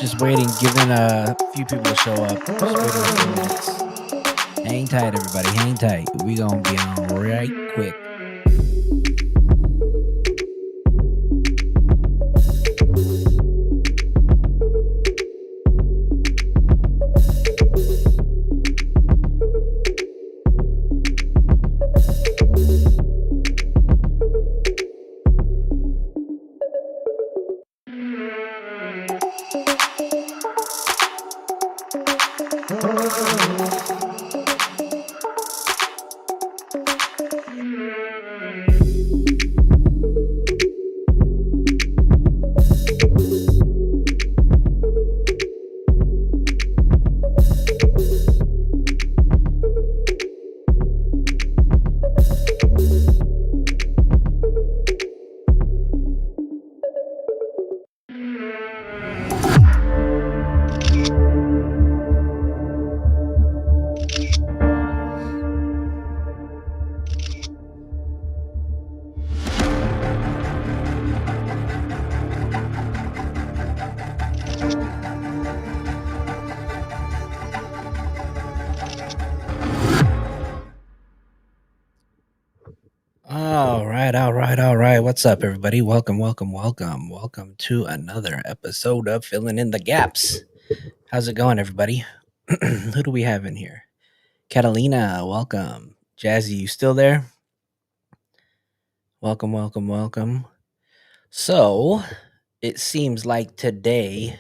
Just waiting, giving a few people to show up. Just waiting a few minutes. Hang tight, everybody. Hang tight. We gonna be on right quick. All right. What's up, everybody? Welcome to another episode of Filling in the Gaps. How's it going, everybody? Who do we have in here? Catalina, welcome. Jazzy, you still there? Welcome. So, it seems like today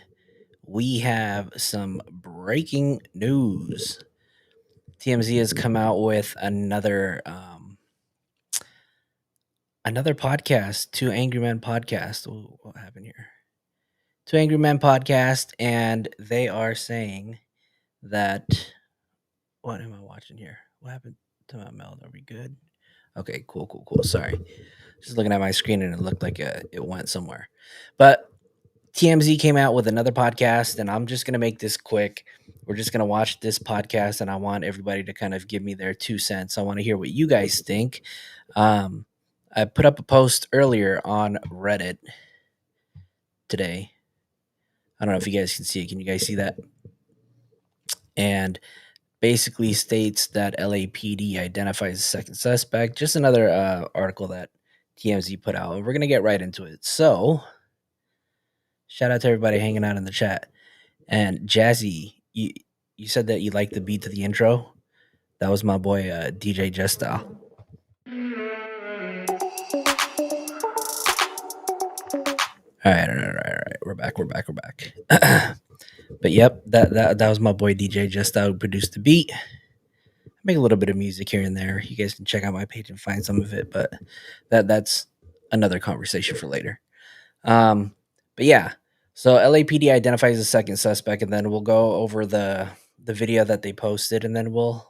we have some breaking news. TMZ has come out with another podcast, Two Angry Men podcast. Ooh, what happened here? Two Angry Men podcast, and they are saying that. What am I watching here? What happened to my mouth? Are we good? Okay, cool. Sorry, just looking at my screen and it looked like it went somewhere. But TMZ came out with another podcast, and I'm just gonna make this quick. We're just gonna watch this podcast, and I want everybody to kind of give me their 2 cents. I want to hear what you guys think. I put up a post earlier on Reddit today. I don't know if you guys can see it. Can you guys see that? And basically states that LAPD identifies a second suspect. Just another article that TMZ put out. And we're going to get right into it. So, shout out to everybody hanging out in the chat. And Jazzy, you said that you liked the beat to the intro. That was my boy DJ Justal. All right. We're back. But yep, that was my boy DJ Justal who produced the beat. I make a little bit of music here and there. You guys can check out my page and find some of it, but that's another conversation for later. But yeah, so LAPD identifies a second suspect, and then we'll go over the video that they posted, and then we'll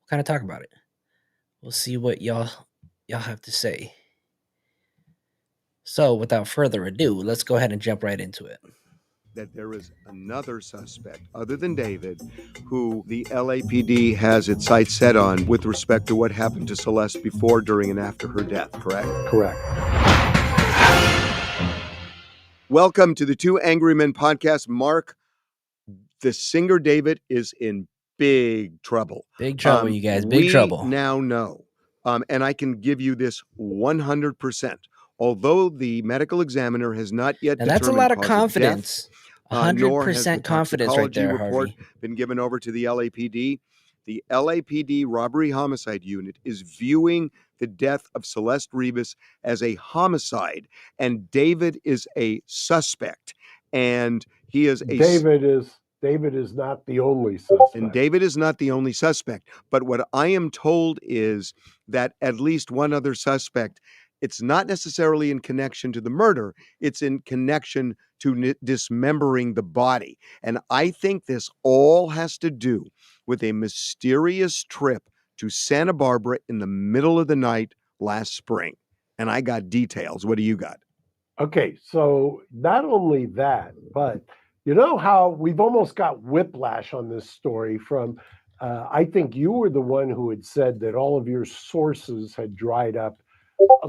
kind of talk about it. We'll see what y'all have to say. So without further ado, let's go ahead and jump right into it. That there is another suspect other than David who the LAPD has its sights set on with respect to what happened to Celeste before, during, and after her death, correct? Correct. Welcome to the Two Angry Men podcast. Mark, the singer David is in big trouble. Big trouble, you guys. Big trouble. We now know, and I can give you this 100%. Although the medical examiner has not yet determined that's a lot of confidence. 100% confidence right there, report Harvey. Been given over to the LAPD. The LAPD robbery homicide unit is viewing the death of Celeste Rivas as a homicide, and David is a suspect. And he is a David is not the only suspect. And David is not the only suspect. But what I am told is that at least one other suspect, it's not necessarily in connection to the murder, it's in connection to dismembering the body. And I think this all has to do with a mysterious trip to Santa Barbara in the middle of the night last spring. And I got details. What do you got? Okay, so not only that, but you know how we've almost got whiplash on this story from, I think you were the one who had said that all of your sources had dried up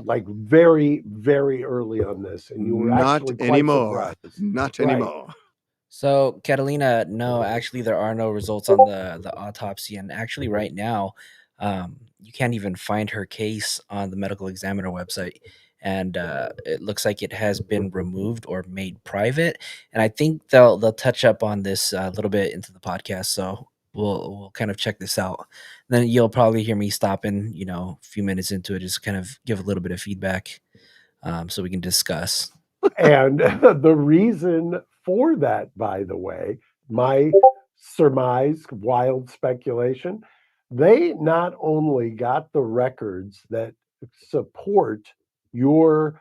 like very, very early on this, and you were not actually quite anymore. surprised. Not anymore. So, Catalina, no, actually, there are no results on the autopsy, and actually, right now, you can't even find her case on the medical examiner website, and it looks like it has been removed or made private. And I think they'll touch up on this a little bit into the podcast, so we'll kind of check this out. Then you'll probably hear me stop in, a few minutes into it, just kind of give a little bit of feedback, so we can discuss. And the reason for that, by the way, my surmise, wild speculation, they not only got the records that support your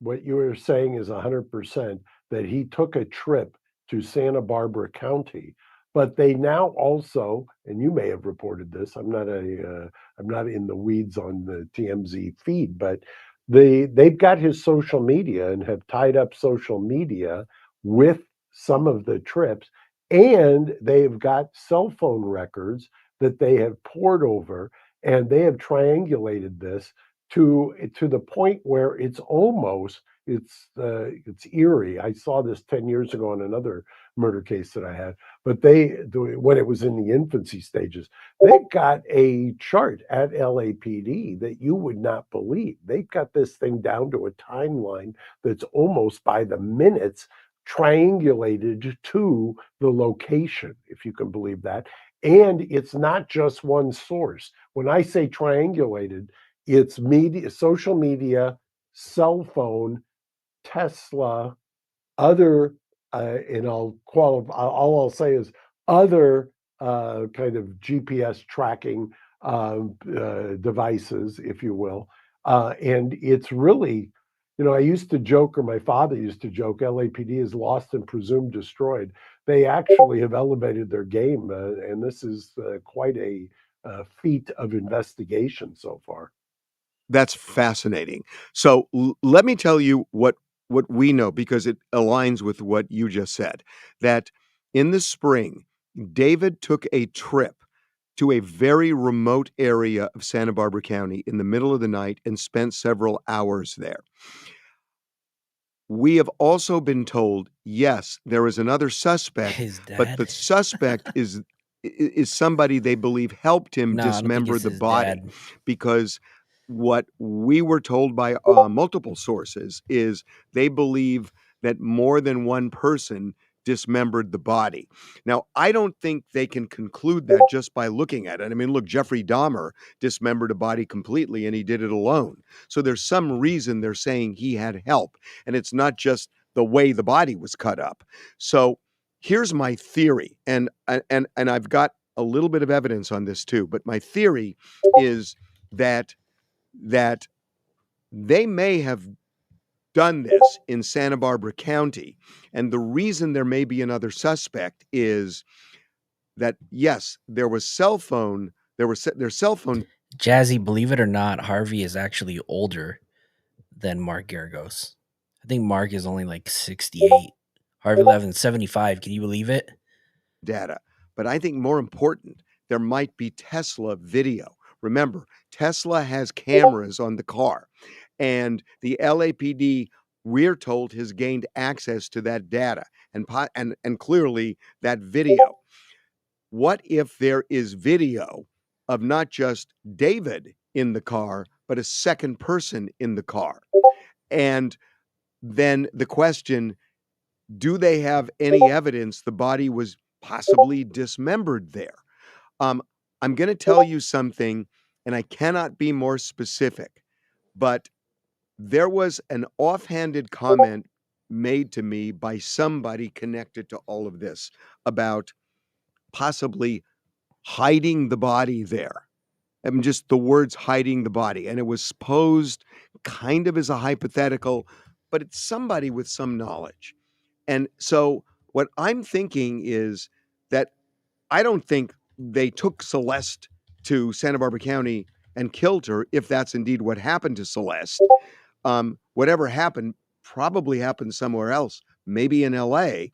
what you were saying is 100% that he took a trip to Santa Barbara County, but they now also, and you may have reported this. I'm not in the weeds on the TMZ feed, but they've got his social media and have tied up social media with some of the trips, and they've got cell phone records that they have poured over, and they have triangulated this to the point where it's eerie. I saw this 10 years ago on another murder case that I had, but when it was in the infancy stages, they've got a chart at LAPD that you would not believe. They've got this thing down to a timeline that's almost by the minutes triangulated to the location, if you can believe that. And it's not just one source. When I say triangulated, it's media, social media, cell phone, Tesla, other, and I'll qualify, all I'll say is other kind of GPS tracking devices, if you will. And it's really, I used to joke, or my father used to joke, LAPD is lost and presumed destroyed. They actually have elevated their game, and this is quite a feat of investigation so far. That's fascinating. So let me tell you what we know because it aligns with what you just said. That in the spring, David took a trip to a very remote area of Santa Barbara County in the middle of the night and spent several hours there. We have also been told, yes, there is another suspect, His but the dad? suspect is somebody they believe helped him No, I don't think dismember it's the his body dad. because what we were told by multiple sources is they believe that more than one person dismembered the body. Now, I don't think they can conclude that just by looking at it. I mean, look, Jeffrey Dahmer dismembered a body completely and he did it alone. So there's some reason they're saying he had help, and it's not just the way the body was cut up. So here's my theory, and I've got a little bit of evidence on this too, but my theory is that that they may have done this in Santa Barbara County, and the reason there may be another suspect is that yes, their cell phone Jazzy, believe it or not, Harvey is actually older than Mark Garagos. I think Mark is only like 68. Harvey Levin's 75. Can you believe it? data. But I think more important, there might be Tesla video. Remember, Tesla has cameras on the car, and the LAPD, we're told, has gained access to that data and clearly that video. What if there is video of not just David in the car, but a second person in the car? And then the question, do they have any evidence the body was possibly dismembered there? Um, I'm going to tell you something, and I cannot be more specific, but there was an offhanded comment made to me by somebody connected to all of this about possibly hiding the body there. I mean, just the words hiding the body. And it was posed kind of as a hypothetical, but it's somebody with some knowledge. And so what I'm thinking is that I don't think they took Celeste to Santa Barbara County and killed her, if that's indeed what happened to Celeste. Whatever happened probably happened somewhere else, maybe in LA,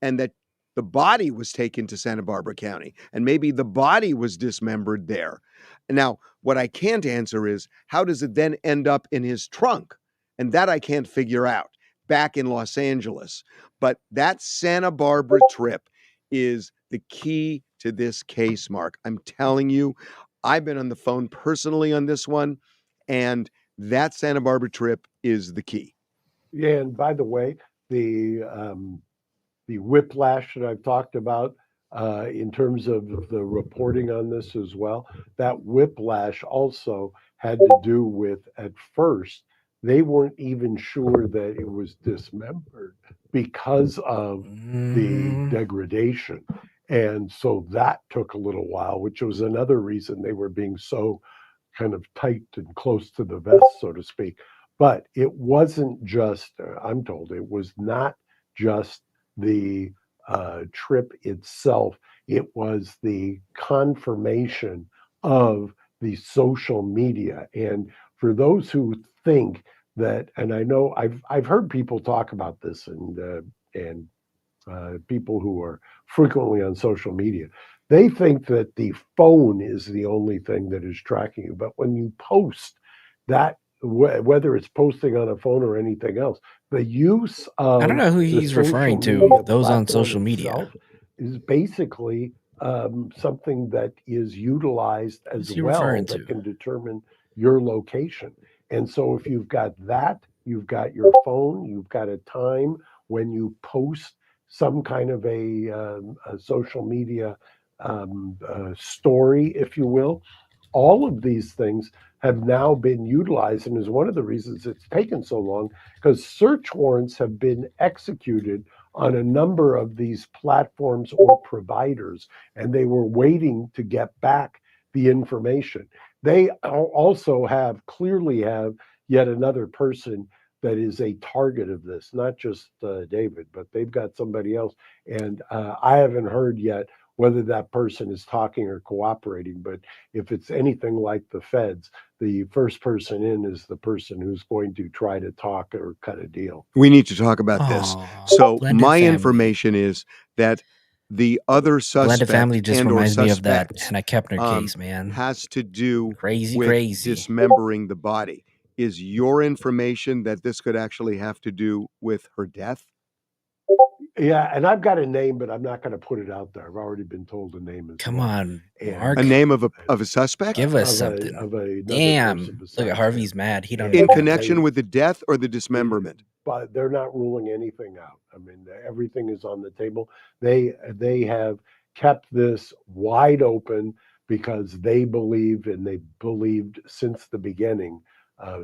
and that the body was taken to Santa Barbara County, and maybe the body was dismembered there. Now, what I can't answer is how does it then end up in his trunk? And that I can't figure out. back in Los Angeles. But that Santa Barbara trip is the key to this case, Mark. I'm telling you, I've been on the phone personally on this one, and that Santa Barbara trip is the key. Yeah, and by the way, the whiplash that I've talked about in terms of the reporting on this as well, that whiplash also had to do with at first, they weren't even sure that it was dismembered because of the Mm, degradation. And so that took a little while, which was another reason they were being so kind of tight and close to the vest, so to speak. But it wasn't just, I'm told, it was not just the trip itself, it was the confirmation of the social media. And for those who think that, and I know I've heard people talk about this, and people who are frequently on social media, they think that the phone is the only thing that is tracking you. But when you post that, whether it's posting on a phone or anything else, the use I don't of know who the he's social referring to. media Those on platform social media. itself is basically something that is utilized Who's as he well referring that to? can determine your location. And so if you've got that, you've got your phone, you've got a time when you post some kind of a social media story, if you will. All of these things have now been utilized, and is one of the reasons it's taken so long because search warrants have been executed on a number of these platforms or providers, and they were waiting to get back the information. They also have clearly have yet another person that is a target of this, not just David, but they've got somebody else. And I haven't heard yet whether that person is talking or cooperating. But if it's anything like the feds, the first person in is the person who's going to try to talk or cut a deal. We need to talk about this. Oh, So, blended my family. information is that the other Blended suspect family just and or reminds me of that suspects Hannah Kepner um, case, man. has to do Crazy, with crazy. dismembering the body. Is your information that this could actually have to do with her death? Yeah, and I've got a name, but I'm not going to put it out there. I've already been told the name as Come well, on, A and Mark. name of a suspect Give us in something. of another person Damn. Look at besides him. Harvey's mad. He don't even And have connection to. with the death or the dismemberment? but they're not ruling anything out. I mean, everything is on the table. They have kept this wide open because they believe, and they believed since the beginning,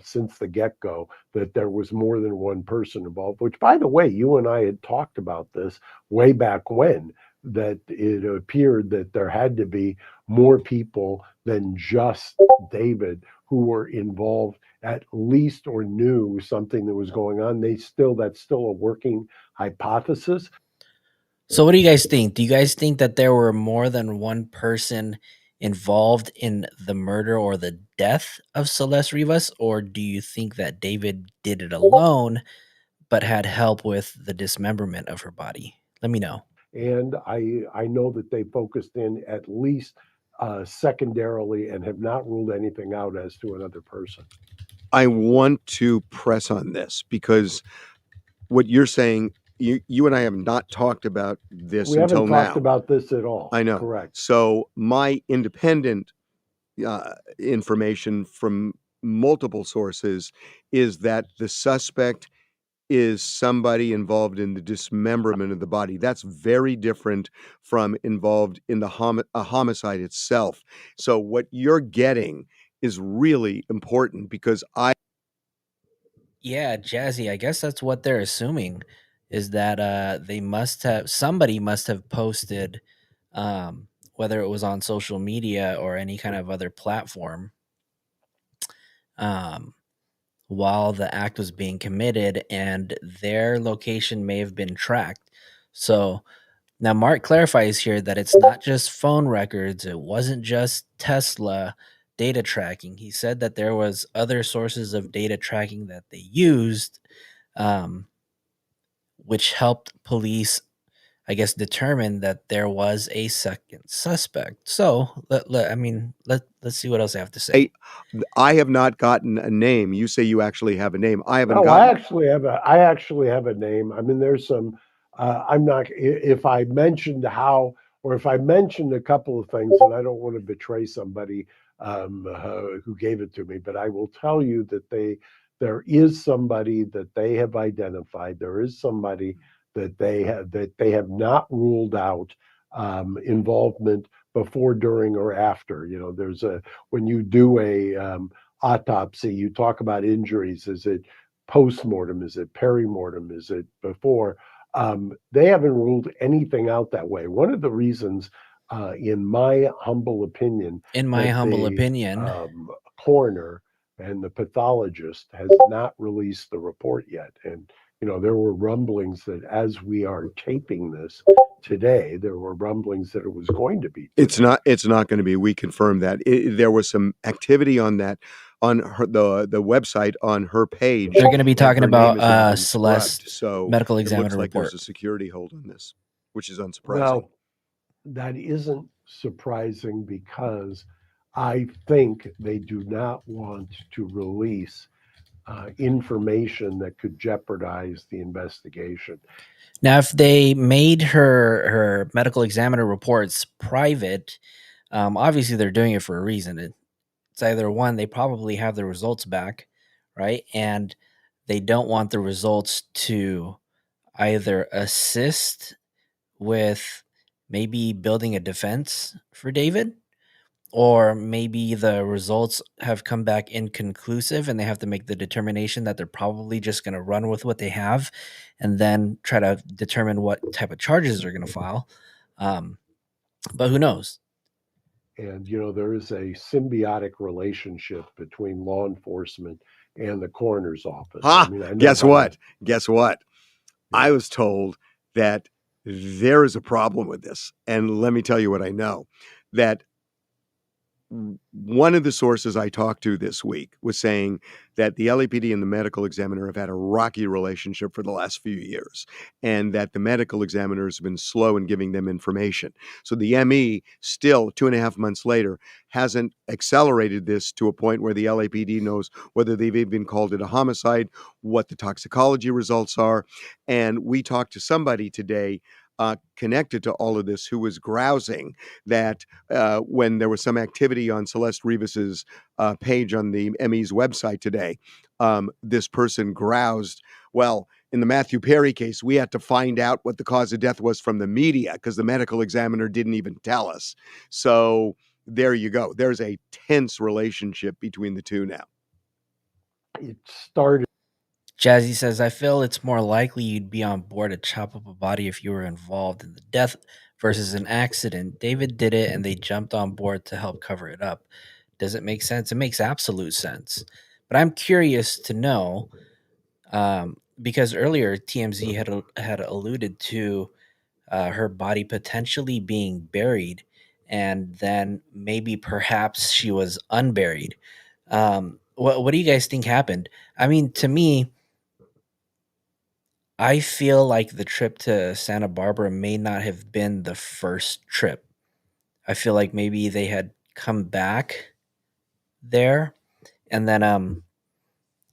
since the get go, that there was more than one person involved. Which, by the way, you and I had talked about this way back when. That it appeared that there had to be more people than just David who were involved at least or knew something that was going on. That's still a working hypothesis. So, what do you guys think? Do you guys think that there were more than one person involved in the murder or the death of Celeste Rivas? Or do you think that David did it alone but had help with the dismemberment of her body? Let me know. And I know that they focused in at least secondarily and have not ruled anything out as to another person. I want to press on this because what you're saying, you and I have not talked about this We haven't until talked now. about this at all. I know. Correct. So my independent information from multiple sources is that the suspect is somebody involved in the dismemberment of the body. That's very different from involved in the a homicide itself. So what you're getting is really important because Yeah, Jazzy, I guess that's what they're assuming is that they must have somebody must have posted whether it was on social media or any kind of other platform um while the act was being committed and their location may have been tracked. So now Mark clarifies here that it's not just phone records, it wasn't just Tesla data tracking. He said that there was other sources of data tracking that they used um, which helped police I guess, determined that there was a second suspect. So let's see what else I have to say. I I have not gotten a name. You say you actually have a name. I haven't No, gotten one. I actually have a name. I mean, there's some. I'm not. If I mentioned how, or if I mentioned a couple of things, and I don't want to betray somebody who gave it to me, but I will tell you that there is somebody that they have identified. There is somebody that they have not ruled out involvement before, during, or after. You know, there's a when you do a autopsy, you talk about injuries. Is it post-mortem? Is it perimortem? Is it before? They haven't ruled anything out that way. One of the reasons, in my humble opinion, In my that humble the opinion, coroner and the pathologist has not released the report yet. And, you know, there were rumblings that as we are taping this today, there were rumblings that it was going to be today. It's not going to be. We confirmed that. There was some activity on that on the website on her page, they're going to be and talking her name about has now been scrubbed. Celeste So medical it looks examiner like there's report. a security hold on this, which is unsurprising. Well, that isn't surprising because I think they do not want to release information that could jeopardize the investigation. Now, if they made her medical examiner reports private, obviously they're doing it for a reason. It's either one, they probably have the results back, right? And they don't want the results to either assist with maybe building a defense for David, or maybe the results have come back inconclusive and they have to make the determination that they're probably just going to run with what they have and then try to determine what type of charges they're going to file. Um, but who knows? And, you know, there is a symbiotic relationship between law enforcement and the coroner's office. I Ha! mean, I know Guess how to, what? Guess what? I yeah. was told that there is a problem with this, and let me tell you what I know. That one of the sources I talked to this week was saying that the LAPD and the medical examiner have had a rocky relationship for the last few years, and that the medical examiner has been slow in giving them information. So the ME, still 2.5 months later, hasn't accelerated this to a point where the LAPD knows whether they've even called it a homicide, what the toxicology results are. And we talked to somebody today connected to all of this who was grousing that when there was some activity on Celeste Rivas's page on the ME's website today, this person groused, well, in the Matthew Perry case, we had to find out what the cause of death was from the media because the medical examiner didn't even tell us. So there you go. There's a tense relationship between the two now. It started. Jazzy says, I feel it's more likely you'd be on board to chop up a body if you were involved in the death versus an accident. David did it and they jumped on board to help cover it up. Does it make sense? It makes absolute sense. But I'm curious to know, because earlier TMZ had alluded to her body potentially being buried, and then maybe perhaps she was unburied. What do you guys think happened? I mean, to me, I feel like the trip to Santa Barbara may not have been the first trip. I feel like maybe they had come back there, and then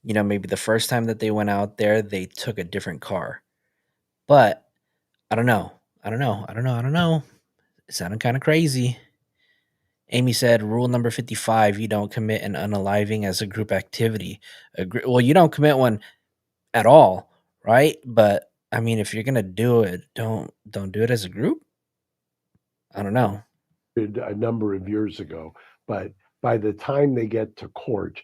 maybe the first time that they went out there they took a different car. But I don't know. I don't know. It sounded kind of crazy. Amy said, rule number 55, you don't commit an unaliving as a group activity. Well, you don't commit one at all, right? But I mean, if you're gonna do it, don't do it as a group. I don't know. A number of years ago, but by the time they get to court,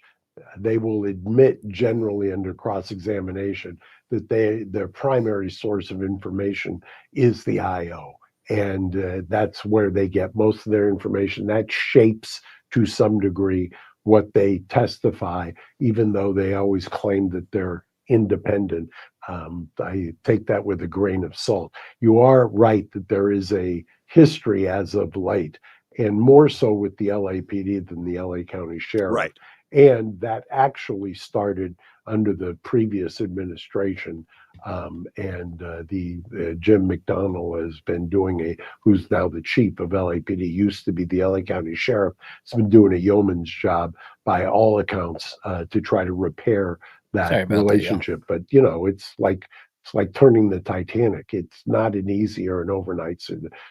they will admit generally under cross-examination that their primary source of information is the IO, and that's where they get most of their information. That shapes to some degree what they testify, even though they always claim that they're independent. I take that with a grain of salt. You are right that there is a history as of late, and more so with the LAPD than the LA County Sheriff. Right. And that actually started under the previous administration. And the Jim McDonnell has been doing who's now the chief of LAPD, used to be the LA County Sheriff. Has been doing a yeoman's job by all accounts to try to repair that Sorry about that, y'all. relationship. But you know, it's like turning the Titanic. It's not an easy or an overnight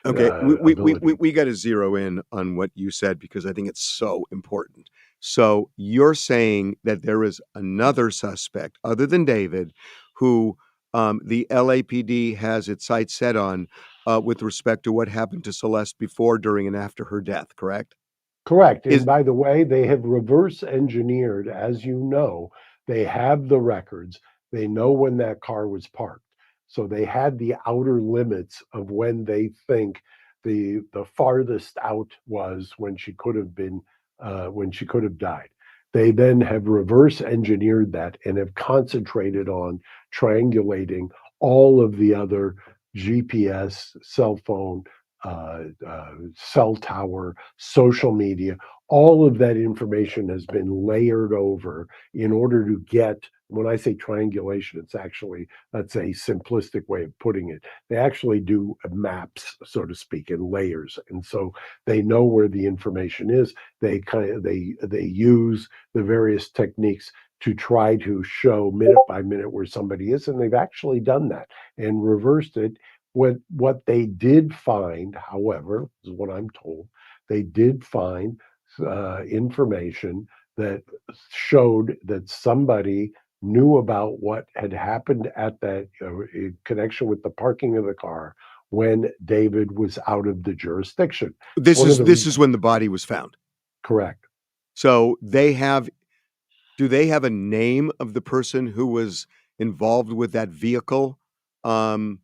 Okay, ability. we got to zero in on what you said because I think it's so important. So you're saying that there is another suspect other than David who the LAPD has its sights set on with respect to what happened to Celeste before, during, and after her death, correct? Correct. And Is by the way, they have reverse engineered, as you know, they have the records. They know when that car was parked. So they had the outer limits of when they think the farthest out was when she could have been when she could have died. They then have reverse engineered that and have concentrated on triangulating all of the other GPS, cell phone, cell tower, social media, all of that information has been layered over in order to get, when I say triangulation, it's actually, that's a simplistic way of putting it. They actually do maps, so to speak, in layers. And so they know where the information is. They use the various techniques to try to show minute by minute where somebody is. And they've actually done that and reversed it. What they did find, however, is what I'm told, they did find information that showed that somebody knew about what had happened at that in connection with the parking of the car when David was out of the jurisdiction. It's this one of is the this is when the body was found? correct. So do they have a name of the person who was involved with that vehicle? Um,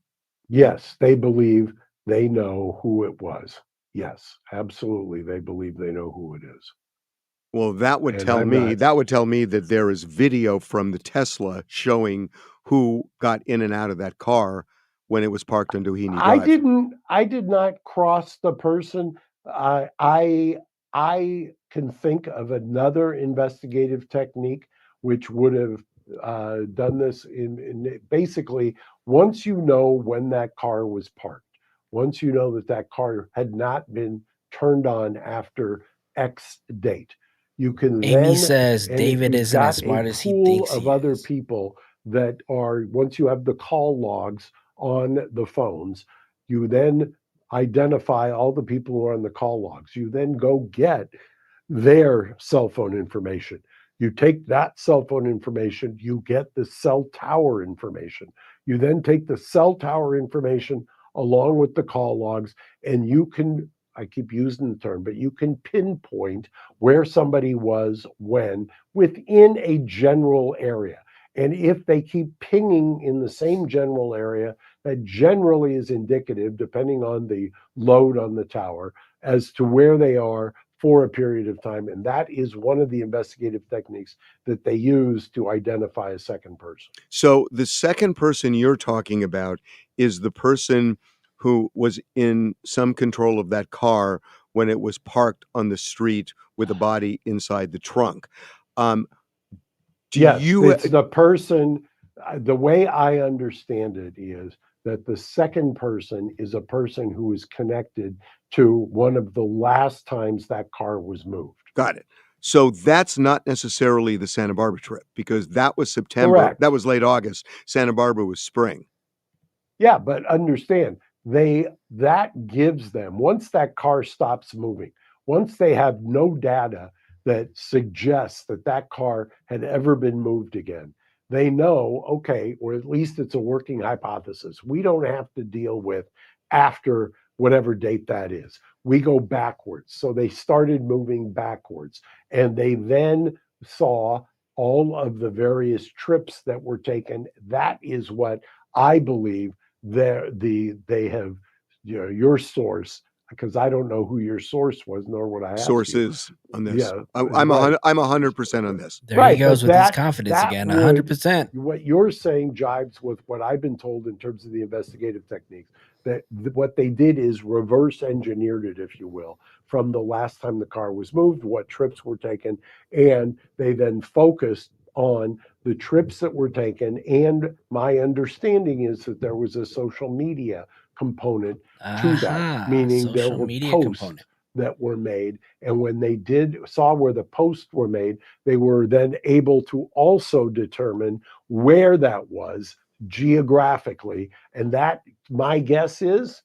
Yes, they believe they know who it was. Yes, absolutely. They believe they know who it is. Well, And I'm not, that would tell me that there is video from the Tesla showing who got in and out of that car when it was parked on Doheny Drive. I did not cross the person. I can think of another investigative technique which would have done this in basically once you know when that car was parked, once you know that that car had not been turned on after X date, you can Amy then, says and if David you've isn't as got a smart as he pool thinks of he other is. people that are, once you have the call logs on the phones, you then identify all the people who are on the call logs. You then go get their cell phone information. You take that cell phone information, you get the cell tower information. You then take the cell tower information along with the call logs, and you can, I keep using the term, but you can pinpoint where somebody was when within a general area. And if they keep pinging in the same general area, that generally is indicative, depending on the load on the tower, as to where they are for a period of time. And that is one of the investigative techniques that they use to identify a second person. So the second person you're talking about is the person who was in some control of that car when it was parked on the street with a body inside the trunk. Um, do Yes, you it's the person. The way I understand it is that the second person is a person who is connected to one of the last times that car was moved. got it? So that's not necessarily the Santa Barbara trip because that was September. That Correct. was late August. Santa Barbara was spring. Yeah, but understand, they that gives them, once that car stops moving, once they have no data that suggests that that car had ever been moved again, they know, okay, or at least it's a working hypothesis. We don't have to deal with after whatever date that is. We go backwards. So they started moving backwards, and they then saw all of the various trips that were taken. That is what I believe they have, you know, your source, because I don't know who your source was, nor would I ask you. Sources on this. Yeah, right, I'm 100% on this. There he right. goes But with his that confidence that again. would, 100%. what you're saying jives with what I've been told in terms of the investigative techniques. That what they did is reverse engineered it, if you will, from the last time the car was moved, what trips were taken, and they then focused on the trips that were taken. And my understanding is that there was a social media component to that, Aha, meaning there social were media posts component. that were made. And when they did saw where the posts were made, they were then able to also determine where that was geographically. And that, my guess is,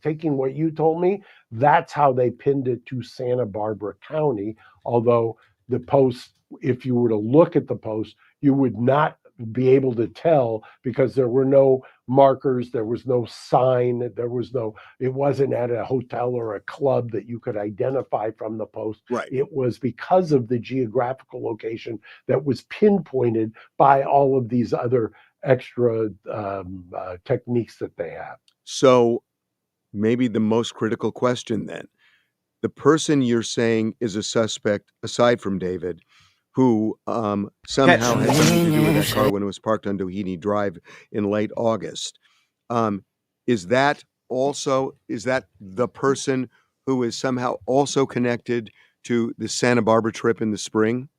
taking what you told me, that's how they pinned it to Santa Barbara County. Although the post, if you were to look at the post, you would not be able to tell because there were no markers, there was no sign, there was no, it wasn't at a hotel or a club that you could identify from the post. Right. It was because of the geographical location that was pinpointed by all of these other extra techniques that they have. So maybe the most critical question then, the person you're saying is a suspect, aside from David, who somehow had something to do with that car when it was parked on Doheny Drive in late August. Um, is that the person who is somehow also connected to the Santa Barbara trip in the spring?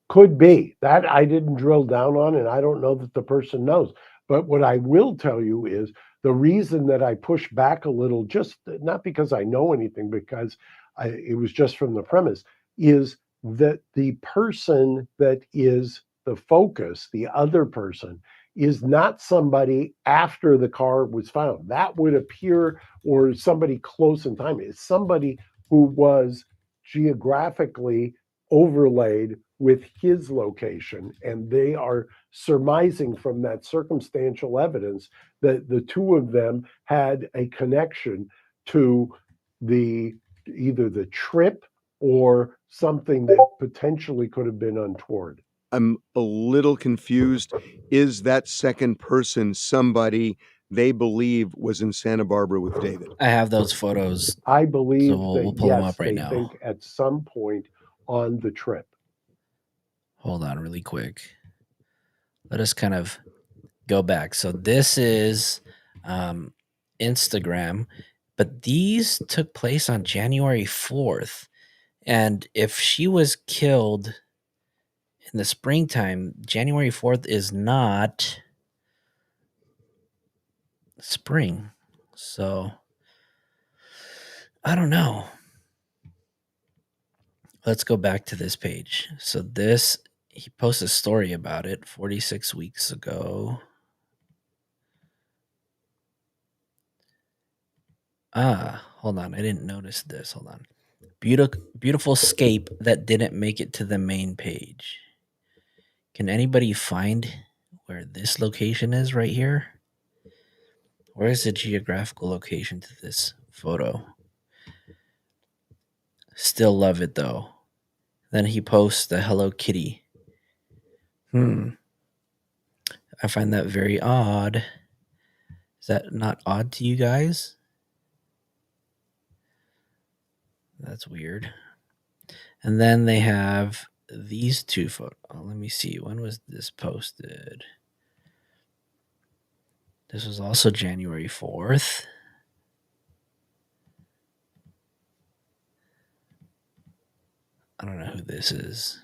Could be. That I didn't drill down on, and I don't know that the person knows. But what I will tell you is the reason that I push back a little, just not because I know anything, because it was just from the premise, is that the person that is the focus, the other person, is not somebody after the car was found. That would appear, or somebody close in time. It's somebody who was geographically overlaid with his location. And they are surmising from that circumstantial evidence that the two of them had a connection to the either the trip or something that potentially could have been untoward. I'm a little confused. Is that second person somebody they believe was in Santa Barbara with David? I have those photos, I so believe we'll that pull them yes, up right they now. think at some point on the trip. Hold on, really quick. Let us kind of go back. So this is um, Instagram, but these took place on January 4th. And if she was killed in the springtime, January 4th is not spring. So I don't know. Let's go back to this page. So this, he posted a story about it 46 weeks ago. Hold on. I didn't notice this. Hold on. Beautiful scape that didn't make it to the main page. Can anybody find where this location is right here? Where is the geographical location to this photo? Still love it though. Then he posts the Hello Kitty. I find that very odd. Is that not odd to you guys? That's weird. And then they have these two photos. Oh, let me see. When was this posted? This was also January 4th. I don't know who this is.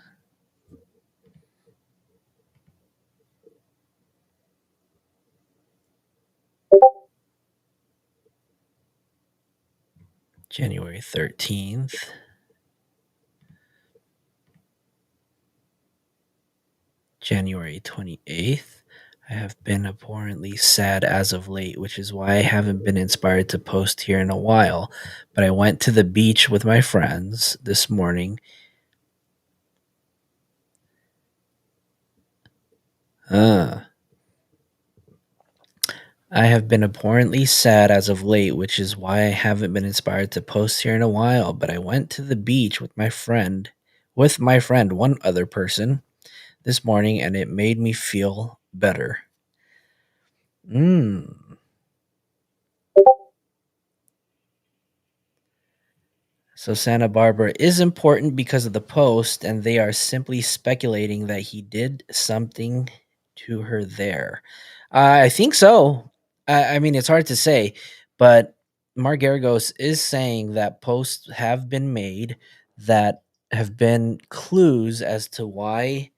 January 13th. January 28th. I have been abhorrently sad as of late, which is why I haven't been inspired to post here in a while. But I went to the beach with my friends this morning. I have been abhorrently sad as of late, which is why I haven't been inspired to post here in a while. But I went to the beach with my friend, one other person, this morning, and it made me feel better. So Santa Barbara is important because of the post, and they are simply speculating that he did something to her there. I think so. I mean, it's hard to say, but Mark Garagos is saying that posts have been made that have been clues as to why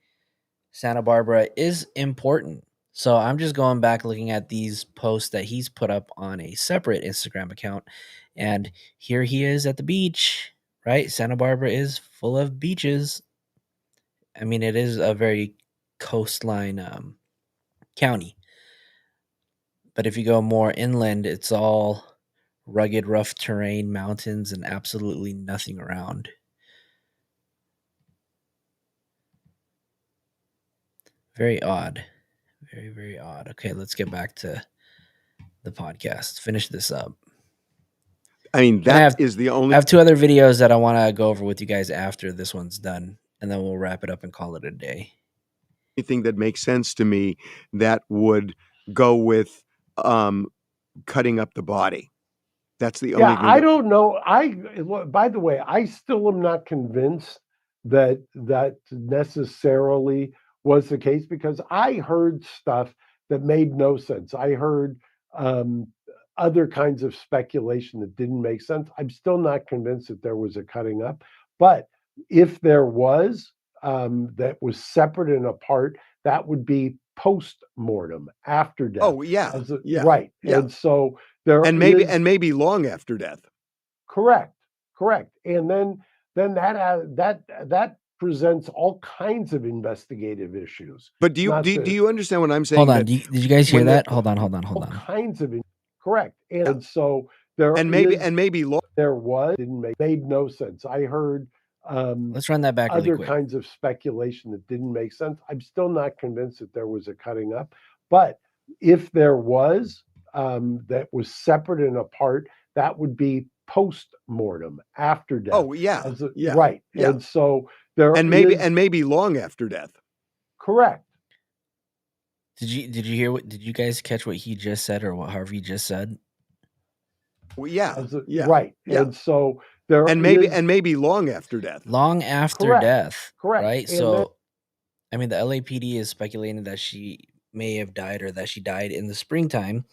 Santa Barbara is important. So I'm just going back looking at these posts that he's put up on a separate Instagram account. And here he is at the beach, right? Santa Barbara is full of beaches. I mean, it is a very coastline county. But if you go more inland, it's all rugged, rough terrain, mountains, and absolutely nothing around. Very odd. Very, very odd. Okay, let's get back to the podcast. Finish this up. I mean, Then that is the I only have two other videos that I want to go over with you guys after this one's done, and then we'll wrap it up and call it a day. thing that makes sense to me that would go with cutting up the body. That's the only Yeah, thing I that don't know. By the way, I still am not convinced that that necessarily was the case because I heard stuff that made no sense. I heard um, other kinds of speculation that didn't make sense. I'm still not convinced that there was a cutting up, but if there was, that was separate and apart, that would be post mortem after death. Oh, yeah. Yeah. Right, Yeah. and so there And is. maybe long after death. Correct, correct. And then that presents all kinds of investigative issues. But do you Not do the you understand what I'm Hold saying on. that Did you guys hear when the that? Hold all on. kinds of correct. yeah, And so there is and maybe long there was didn't make made no sense. I heard Let's run that back really other quick. kinds of speculation that didn't make sense. I'm still not convinced that there was a cutting up, but if there was, that was separate and apart, that would be post mortem after death. Oh, yeah. Yeah. Right, Yeah. and so there is. And maybe long after death. Correct. Did you hear what did you guys catch what he just said or what Harvey just said? Well, yeah. Yeah. Right, Yeah. and so there is. And maybe long after death. Long after Correct, death, correct, right? and then So I mean the LAPD is speculating that she may have died or that she died in the springtime,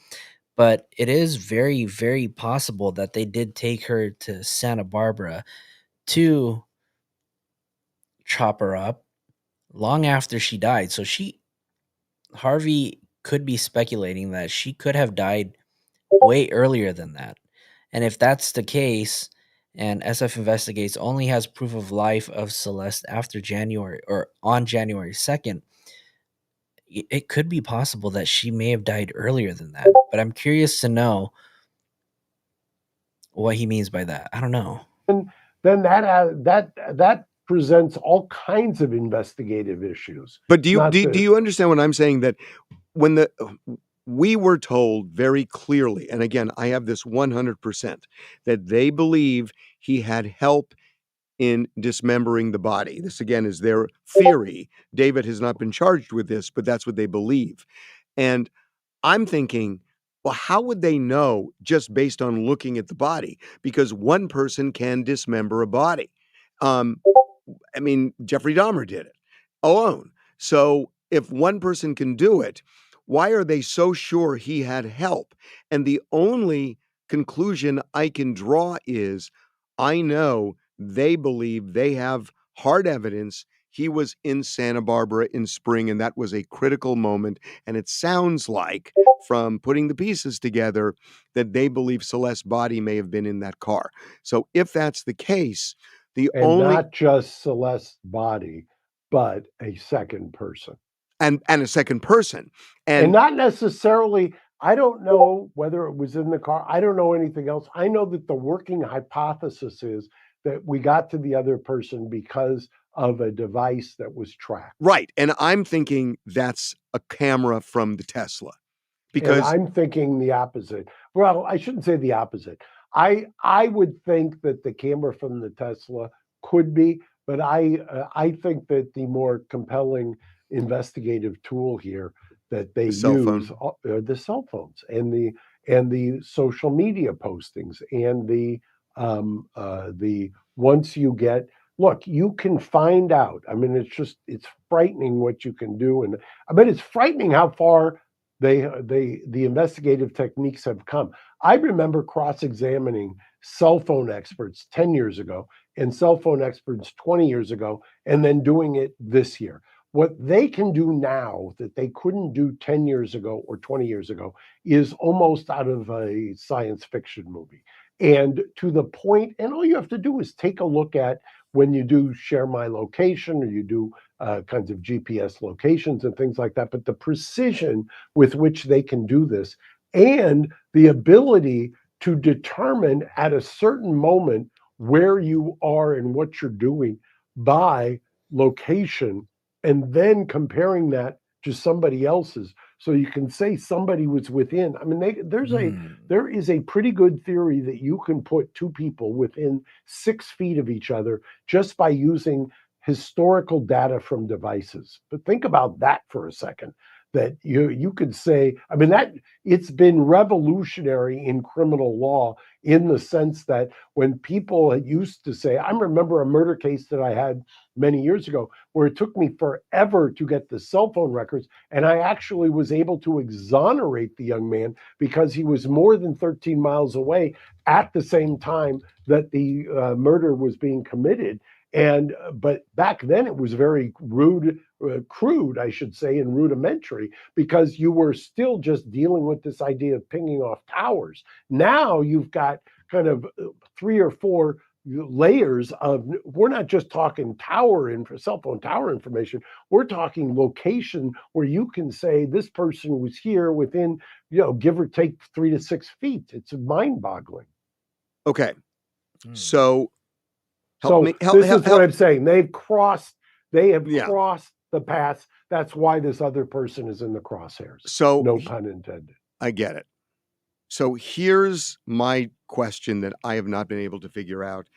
but it is very, very possible that they did take her to Santa Barbara to chop her up long after she died. So Harvey could be speculating that she could have died way earlier than that. And if that's the case, and SF Investigates only has proof of life of Celeste after January or on January 2nd, it could be possible that she may have died earlier than that. But I'm curious to know what he means by that. I don't know. then that presents all kinds of investigative issues. But Not do the you understand what I'm saying that when the we were told very clearly, and again, I have this 100%, that they believe he had help in dismembering the body. This again is their theory. David has not been charged with this, but that's what they believe. And I'm thinking, well, how would they know just based on looking at the body? Because one person can dismember a body. Um, I mean, Jeffrey Dahmer did it alone. So if one person can do it, why are they so sure he had help? And the only conclusion I can draw is I know they believe they have hard evidence he was in Santa Barbara in spring, and that was a critical moment. And it sounds like, from putting the pieces together, that they believe Celeste's body may have been in that car. So if that's the case, the and only not just Celeste's body, but a second person. and a second person. And And not necessarily, I don't know whether it was in the car. I don't know anything else. I know that the working hypothesis is that we got to the other person because of a device that was tracked. right, and I'm thinking that's a camera from the Tesla And because I'm thinking the opposite. Well, I shouldn't say the opposite. I would think that the camera from the Tesla could be, but I think that the more compelling investigative tool here that they the cell use phone. are the cell phones and the social media postings and the once you get look, you can find out. I mean, it's frightening what you can do, and I mean it's frightening how far the investigative techniques have come. I remember cross-examining cell phone experts 10 years ago and cell phone experts 20 years ago, and then doing it this year. what they can do now that they couldn't do 10 years ago or 20 years ago is almost out of a science fiction movie. And to the point, and all you have to do is take a look at when you do share my location or you do kinds of GPS locations and things like that, but the precision with which they can do this and the ability to determine at a certain moment where you are and what you're doing by location, and then comparing that to somebody else's, so you can say somebody was within. I mean, Hmm. there is a pretty good theory that you can put two people within 6 feet of each other just by using historical data from devices. But think about that for a second. That you could say, I mean, that it's been revolutionary in criminal law in the sense that when people used to say, I remember a murder case that I had many years ago where it took me forever to get the cell phone records, and I actually was able to exonerate the young man because he was more than 13 miles away at the same time that the murder was being committed. And but back then it was very rude, crude, I should say, and rudimentary, because you were still just dealing with this idea of pinging off towers. Now you've got kind of three or four layers of, we're not just talking cell phone tower information, we're talking location where you can say this person was here within, give or take 3 to 6 feet. It's mind boggling. Okay. Hmm. So help So me help this help, is what help I'm saying. They have yeah. crossed the paths. That's why this other person is in the crosshairs. So No pun intended. I get it. So here's my question that I have not been able to figure out,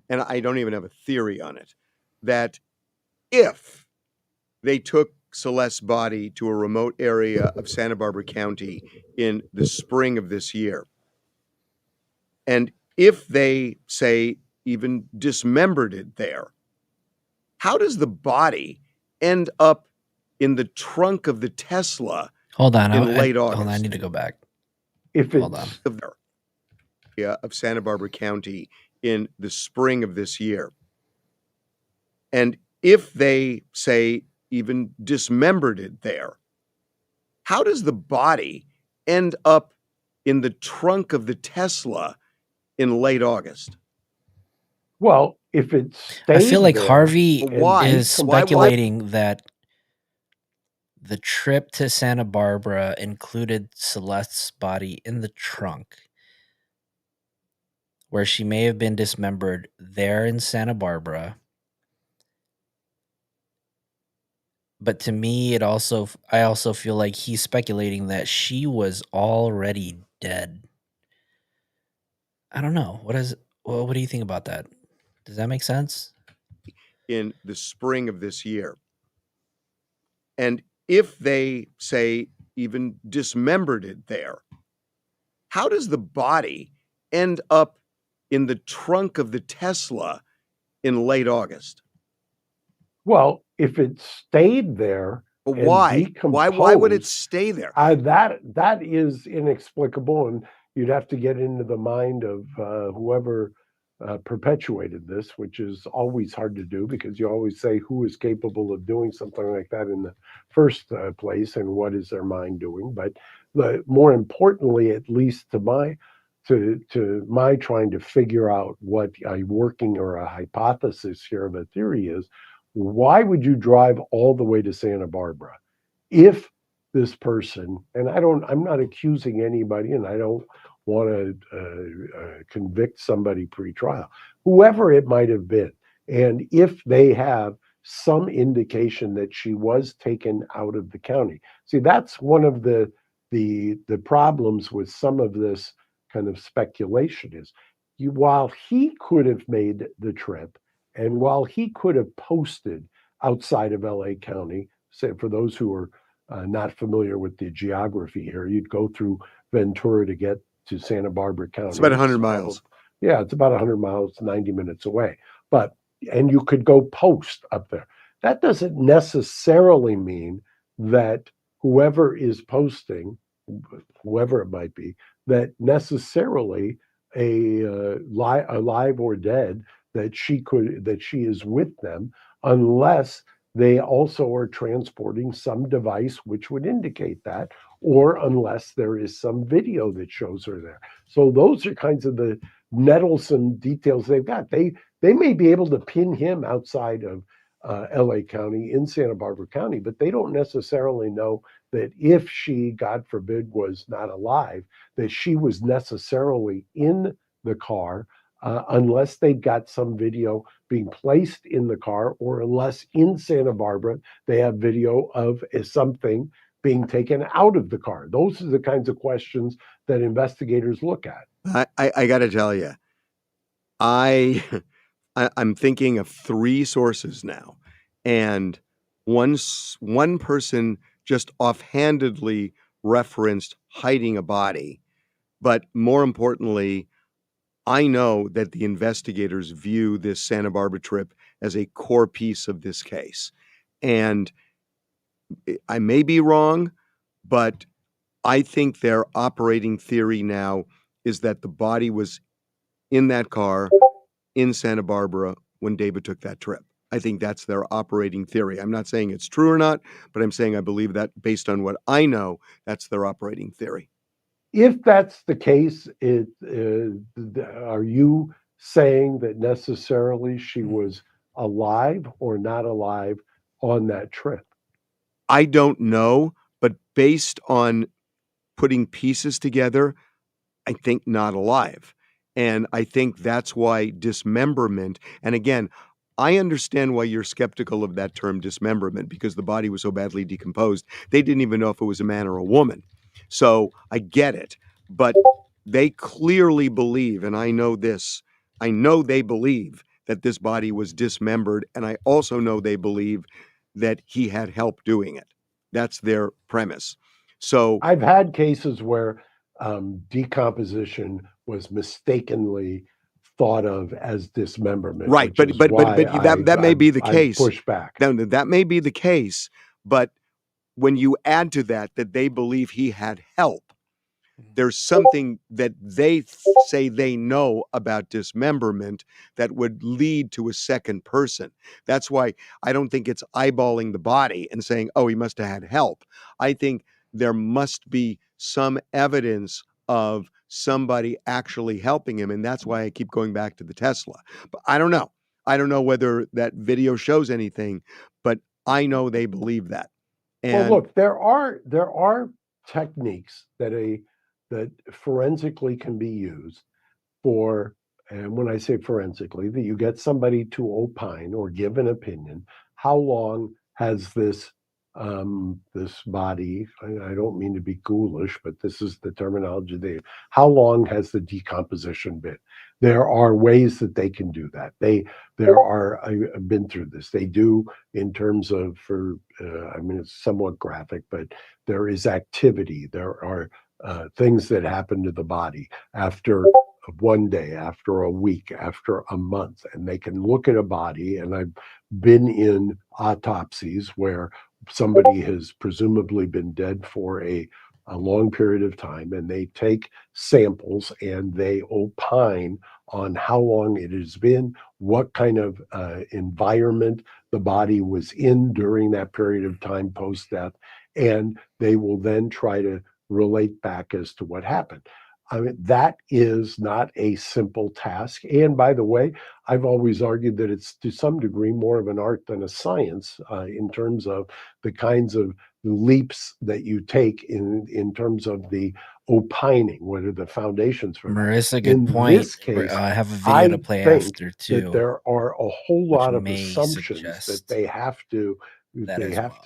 and I don't even have a theory on it. That if they took Celeste's body to a remote area of Santa Barbara County in the spring of this year, and if they, say, even dismembered it there, how does the body end up in the trunk of the Tesla Hold on. in late Hold on. I need August to go back. If Hold on. it's of there, of Santa Barbara County in the spring of this year? And if they, say, even dismembered it there, how does the body end up in the trunk of the Tesla in late August? Well, if it I feel stayed like there Harvey and Why? is decomposed, speculating that the trip to Santa Barbara included Celeste's body in the trunk, where she may have been dismembered there in Santa Barbara. But to me, I also feel like he's speculating that she was already dead. I don't know. What do you think about that? Does that make sense? In the spring of this year. And if they, say, even dismembered it there, how does the body end up in the trunk of the Tesla in late August? well, if it stayed there But and why? Why would it decomposed, stay there? that is inexplicable, and you'd have to get into the mind of whoever perpetuated this, which is always hard to do because you always say who is capable of doing something like that in the first place and what is their mind doing. But more importantly, at least to my trying to figure out what a working or a hypothesis here of a theory is, why would you drive all the way to Santa Barbara if this person, and I'm not accusing anybody, and I don't want to convict somebody pre-trial, whoever it might have been, and if they have some indication that she was taken out of the county. See, that's one of the problems with some of this kind of speculation is, while he could have made the trip and while he could have posted outside of LA County, say for those who are not familiar with the geography here, you'd go through Ventura to get to Santa Barbara It's County. about 100 miles. Yeah, it's about 100 miles, 90 minutes away. But, and you could go post up there. That doesn't necessarily mean that whoever is posting, whoever it might be, that necessarily alive or dead, that she is with them, unless they also are transporting some device which would indicate that, or unless there is some video that shows her there. So those are kinds of the nettlesome details they've got. They may be able to pin him outside of LA County in Santa Barbara County, but they don't necessarily know that if she, God forbid, was not alive, that she was necessarily in the car, unless they've got some video being placed in the car, or unless in Santa Barbara they have video of something being taken out of the car. Those are the kinds of questions that investigators look at. I got to tell you, I I'm thinking of three sources now, and one person just offhandedly referenced hiding a body, but more importantly, I know that the investigators view this Santa Barbara trip as a core piece of this case. And I may be wrong, but I think their operating theory now is that the body was in that car in Santa Barbara when David took that trip. I think that's their operating theory. I'm not saying it's true or not, but I'm saying I believe that based on what I know, that's their operating theory. If that's the case, are you saying that necessarily she was alive or not alive on that trip? I don't know, but based on putting pieces together, I think not alive. And I think that's why dismemberment, and again, I understand why you're skeptical of that term dismemberment because the body was so badly decomposed. They didn't even know if it was a man or a woman. So I get it. But they clearly believe, and I know this, I know they believe that this body was dismembered. And I also know they believe that he had help doing it. That's their premise. So I've had cases where decomposition was mistakenly thought of as dismemberment, right, which is why that may be the I've case. pushed back. That may be the case, but when you add to that they believe he had help, there's something that they say they know about dismemberment that would lead to a second person. That's why I don't think it's eyeballing the body and saying, oh, he must have had help. I think there must be some evidence of somebody actually helping him. And that's why I keep going back to the Tesla. But I don't know. I don't know whether that video shows anything, but I know they believe that. Well, And look, there are techniques that forensically can be used for, and when I say forensically, that you get somebody to opine or give an opinion. How long has this body? I don't mean to be ghoulish, but this is the terminology they. How long has the decomposition been? There are ways that they can do that. There are. I've been through this. They do in terms of for. I mean, it's somewhat graphic, but there is activity. There are things that happen to the body after one day, after a week, after a month, and they can look at a body. And I've been in autopsies where somebody has presumably been dead for a long period of time, and they take samples and they opine on how long it has been, what kind of environment the body was in during that period of time post death, and they will then try to relate back as to what happened. I mean, that is not a simple task. And by the way, I've always argued that it's to some degree more of an art than a science in terms of the kinds of leaps that you take in terms of the opining. What are the foundations for that? Marissa, good In point. this case, I have a video to I play think after that too, there are a whole which lot of may assumptions that suggest that they as have to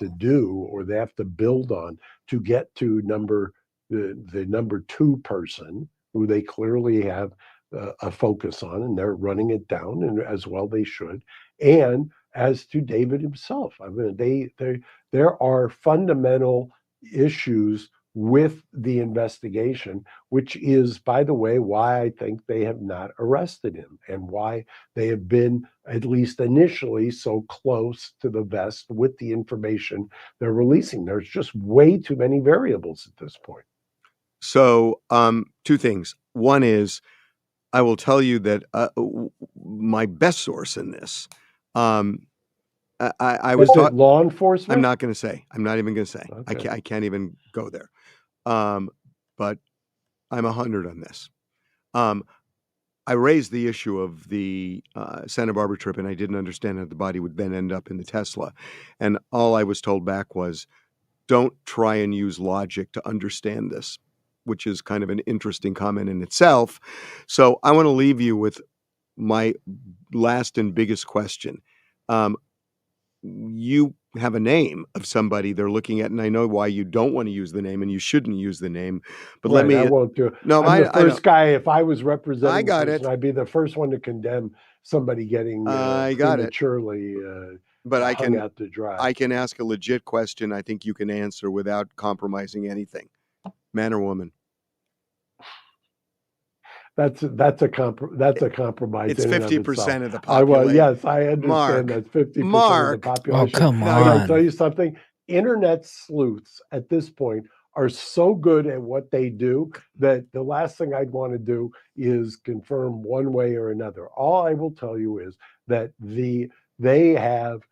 well. do or they have to build on to get to the number two person who they clearly have a focus on, and they're running it down, and as well they should. And as to David himself, I mean, there are fundamental issues with the investigation, which is, by the way, why I think they have not arrested him and why they have been, at least initially, so close to the vest with the information they're releasing. There's just way too many variables at this point. so, two things. One is I will tell you that my best source in this, um, I Is was it taught. law I'm enforcement? not going to say. I'm not even going to say. Okay. I can't even go there. But I'm 100 on this. I raised the issue of the Santa Barbara trip, and I didn't understand how the body would then end up in the Tesla. And all I was told back was, don't try and use logic to understand this, which is kind of an interesting comment in itself. So I want to leave you with my last and biggest question. You have a name of somebody they're looking at, and I know why you don't want to use the name, and you shouldn't use the name. But let Right, I me. won't do it. No, I'm the I know. first guy. If I was I representing the got person, it. I'd be the first one to condemn somebody getting I got it. prematurely But hung out to dry. I can ask a legit question. I think you can answer without compromising anything. Man or woman? That's a compromise It's in and of itself. 50% of the I was population. yes, I understand Mark. that's 50% of the Mark. Oh, population. come Now But I tell on. you something, internet sleuths at this point are so good at what they do that the last thing I'd want to do is confirm one way or another. All I will tell you is that they have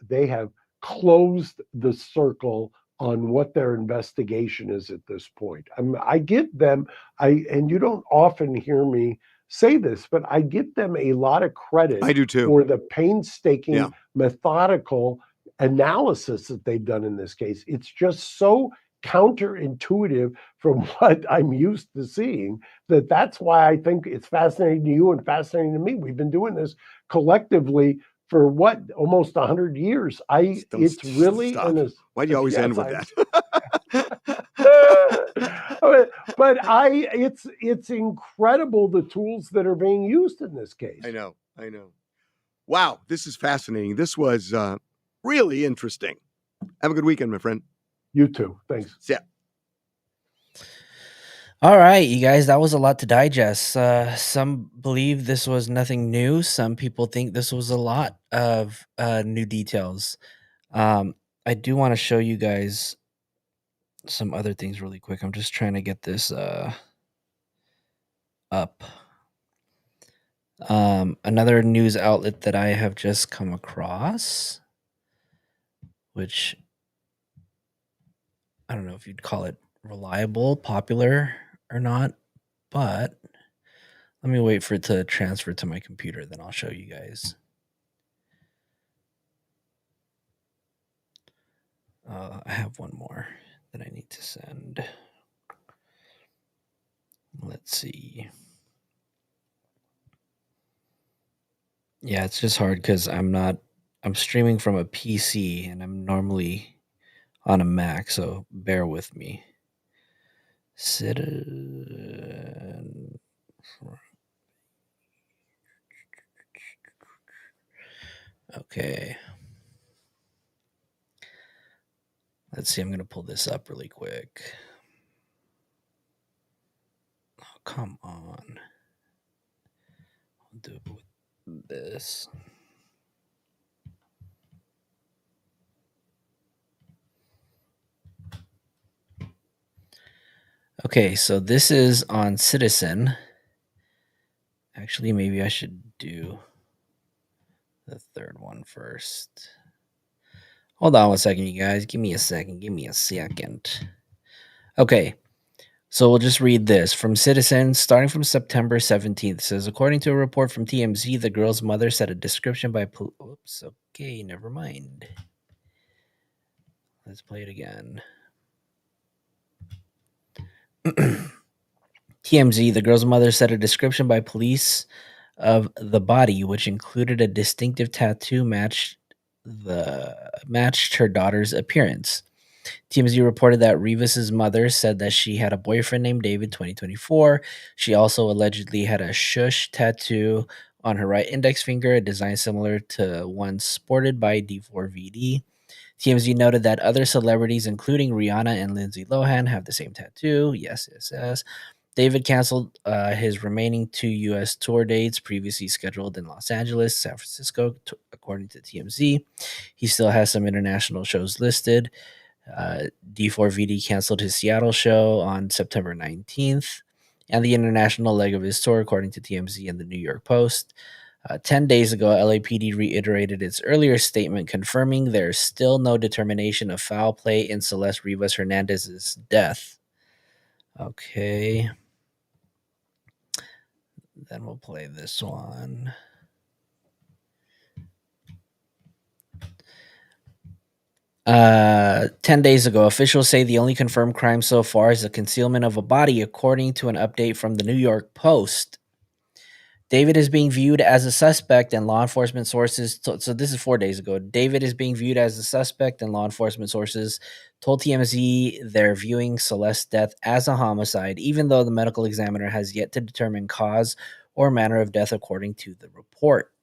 they have closed the circle on what their investigation is at this point. I give them and you don't often hear me say this, but I give them a lot of credit I do too. for the Yeah. painstaking, methodical analysis that they've done in this case. It's just so counterintuitive from what I'm used to seeing that's why I think it's fascinating to you and fascinating to me. We've been doing this collectively for what, almost 100 years. It's really stop. Why do you always end with that? but it's incredible the tools that are being used in this case. I know. Wow, this is fascinating. This was really interesting. Have a good weekend, my friend. You too. Thanks. See ya. All right, you guys, that was a lot to digest. Some believe this was nothing new. Some people think this was a lot of new details. I do want to show you guys some other things really quick. I'm just trying to get this up. Another news outlet that I have just come across, which I don't know if you'd call it reliable, popular, or not, but let me wait for it to transfer to my computer, then I'll show you guys. I have one more that I need to send. Let's see. Yeah, it's just hard because I'm streaming from a PC and I'm normally on a Mac, so bear with me. Citizen. Okay. Let's see. I'm going to pull this up really quick. Oh, come on. I'll do it with this. Okay, so this is on Citizen. Actually, maybe I should do the third one first. Hold on 1 second, you guys. Give me a second. Okay, so we'll just read this from Citizen. Starting from September 17th, says, according to a report from TMZ, the girl's mother said a description by oops, okay, never mind. Let's play it again. TMZ, the girl's mother said a description by police of the body, which included a distinctive tattoo, matched her daughter's appearance. TMZ reported that Rivas's mother said that she had a boyfriend named David 2024. She also allegedly had a shush tattoo on her right index finger, a design similar to one sported by D4VD. TMZ noted that other celebrities, including Rihanna and Lindsay Lohan, have the same tattoo. Yes. David canceled his remaining 2 U.S. tour dates previously scheduled in Los Angeles, San Francisco, according to TMZ. He still has some international shows listed. D4VD canceled his Seattle show on September 19th and the international leg of his tour, according to TMZ and the New York Post. 10 days ago, LAPD reiterated its earlier statement confirming there's still no determination of foul play in Celeste Rivas Hernandez's death. Okay. Then we'll play this one. Uh, 10 days ago, officials say the only confirmed crime so far is the concealment of a body, according to an update from the New York Post. David is being viewed as a suspect, and law enforcement sources. So this is 4 days ago. David is being viewed as a suspect, and law enforcement sources told TMZ they're viewing Celeste's death as a homicide, even though the medical examiner has yet to determine cause or manner of death, according to the report.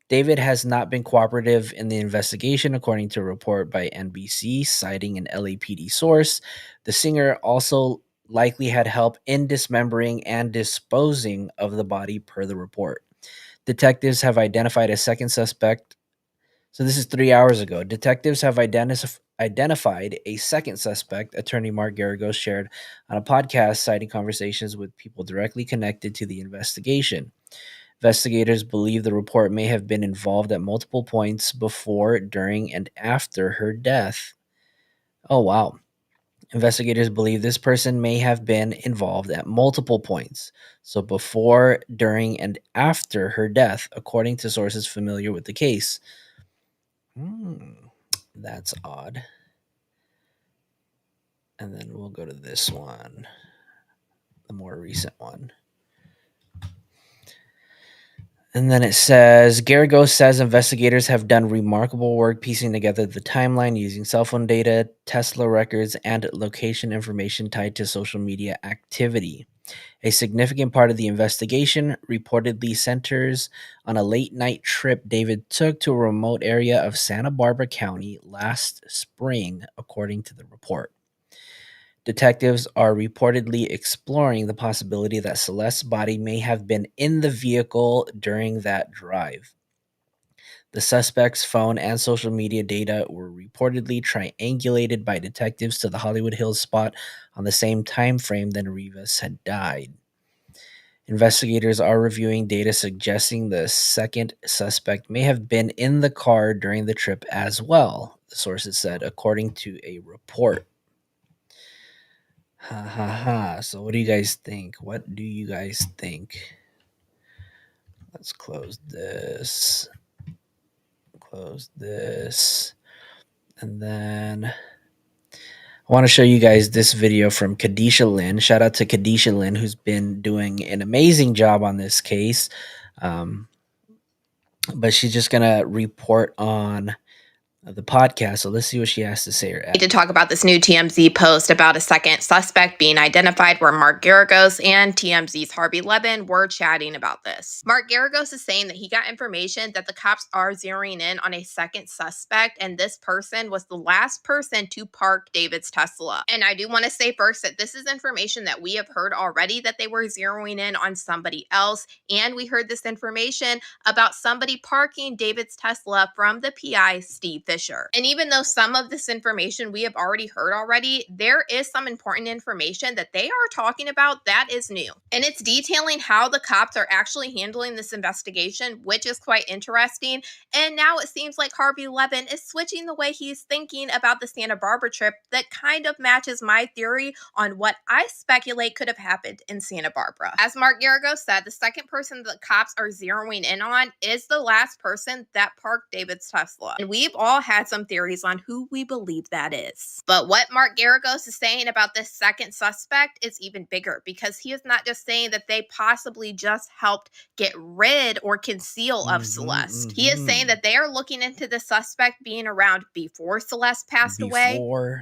David has not been cooperative in the investigation, according to a report by NBC, citing an LAPD source. The singer also likely had help in dismembering and disposing of the body, per the report. Detectives have identified a second suspect. So this is 3 hours ago. Detectives have identified a second suspect, attorney Mark Garagos shared on a podcast, citing conversations with people directly connected to the investigation. Investigators believe the report may have been involved at multiple points before, during, and after her death. Oh, wow. Investigators believe this person may have been involved at multiple points. So, before, during, and after her death, according to sources familiar with the case. That's odd. And then we'll go to this one, the more recent one. And then it says, Garagos says investigators have done remarkable work piecing together the timeline using cell phone data, Tesla records, and location information tied to social media activity. A significant part of the investigation reportedly centers on a late-night trip David took to a remote area of Santa Barbara County last spring, according to the report. Detectives are reportedly exploring the possibility that Celeste's body may have been in the vehicle during that drive. The suspect's phone and social media data were reportedly triangulated by detectives to the Hollywood Hills spot on the same time frame that Rivas had died. Investigators are reviewing data suggesting the second suspect may have been in the car during the trip as well, the sources said, according to a report. Ha ha ha. So what do you guys think? What do you guys think? Let's close this. Close this. And then I want to show you guys this video from Kadisha Lynn. Shout out to Kadisha Lynn, who's been doing an amazing job on this case. But she's just going to report on the podcast. So let's see what she has to say. To talk about this new TMZ post about a second suspect being identified, where Mark Garagos and TMZ's Harvey Levin were chatting about this. Mark Garagos is saying that he got information that the cops are zeroing in on a second suspect, and this person was the last person to park David's Tesla. And I do want to say first that this is information that we have heard already, that they were zeroing in on somebody else, and we heard this information about somebody parking David's Tesla from the PI, Steve Fisher. And even though some of this information we have already heard already, there is some important information that they are talking about that is new. And it's detailing how the cops are actually handling this investigation, which is quite interesting. And now it seems like Harvey Levin is switching the way he's thinking about the Santa Barbara trip that kind of matches my theory on what I speculate could have happened in Santa Barbara. As Mark Garagos said, the second person that the cops are zeroing in on is the last person that parked David's Tesla. And we've all had some theories on who we believe that is. But what Mark Garagos is saying about this second suspect is even bigger, because he is not just saying that they possibly just helped get rid or conceal of Celeste. He is saying that they are looking into the suspect being around before Celeste passed away,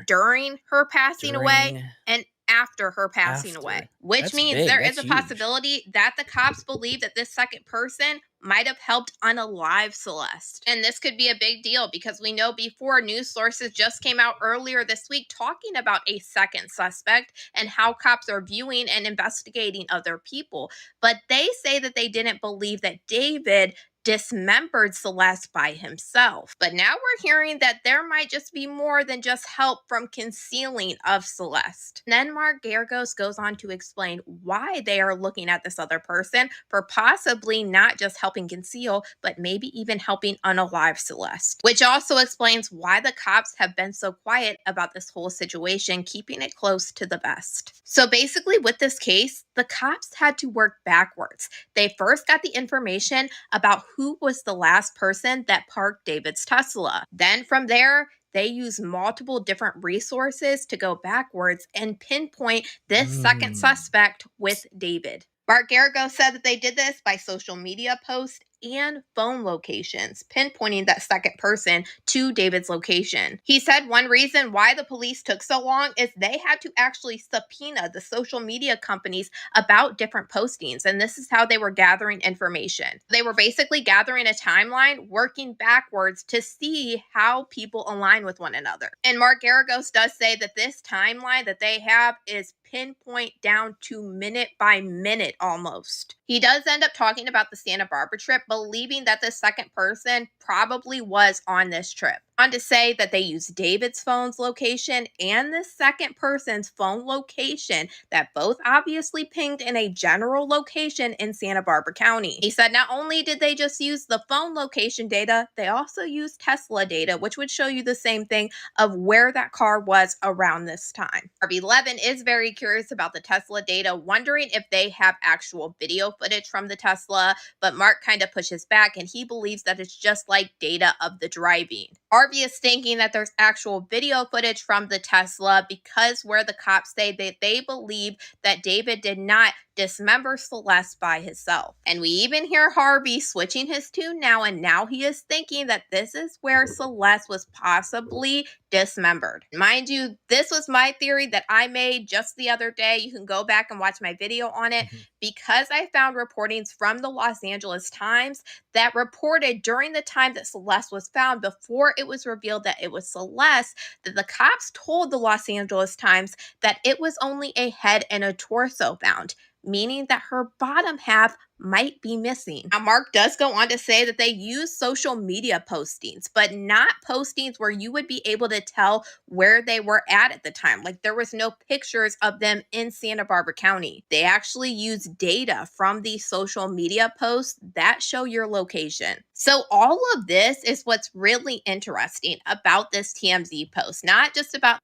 during her passing away, and after her passing away, which means there is a possibility that the cops believe that this second person might have helped unalive Celeste. And this could be a big deal, because we know before, news sources just came out earlier this week talking about a second suspect and how cops are viewing and investigating other people. But they say that they didn't believe that David dismembered Celeste by himself. But now we're hearing that there might just be more than just help from concealing of Celeste. Then Mark Geragos goes on to explain why they are looking at this other person for possibly not just helping conceal, but maybe even helping unalive Celeste. Which also explains why the cops have been so quiet about this whole situation, keeping it close to the vest. So basically, with this case, the cops had to work backwards. They first got the information about who was the last person that parked David's Tesla. Then from there, they used multiple different resources to go backwards and pinpoint this second suspect with David. Mark Geragos said that they did this by social media posts and phone locations, pinpointing that second person to David's location. He said one reason why the police took so long is they had to actually subpoena the social media companies about different postings, and this is how they were gathering information. They were basically gathering a timeline, working backwards to see how people align with one another. And Mark Geragos does say that this timeline that they have is pinpoint down to minute by minute almost. He does end up talking about the Santa Barbara trip, believing that the second person probably was on this trip. On to say that they used David's phone's location and the second person's phone location that both obviously pinged in a general location in Santa Barbara County. He said not only did they just use the phone location data, they also used Tesla data, which would show you the same thing of where that car was around this time. Harvey Levin is very curious about the Tesla data, wondering if they have actual video footage from the Tesla, but Mark kind of pushes back and he believes that it's just like data of the driving. Harvey is thinking that there's actual video footage from the Tesla because where the cops say that they believe that David did not dismember Celeste by himself. And we even hear Harvey switching his tune now, and now he is thinking that this is where Celeste was possibly dismembered. Mind you, this was my theory that I made just the other day. You can go back and watch my video on it because I found reportings from the Los Angeles Times that reported during the time that Celeste was found, before it was revealed that it was Celeste, that the cops told the Los Angeles Times that it was only a head and a torso found, meaning that her bottom half might be missing. Now, Mark does go on to say that they use social media postings, but not postings where you would be able to tell where they were at the time. Like there was no pictures of them in Santa Barbara County. They actually use data from these social media posts that show your location. So all of this is what's really interesting about this TMZ post, not just about.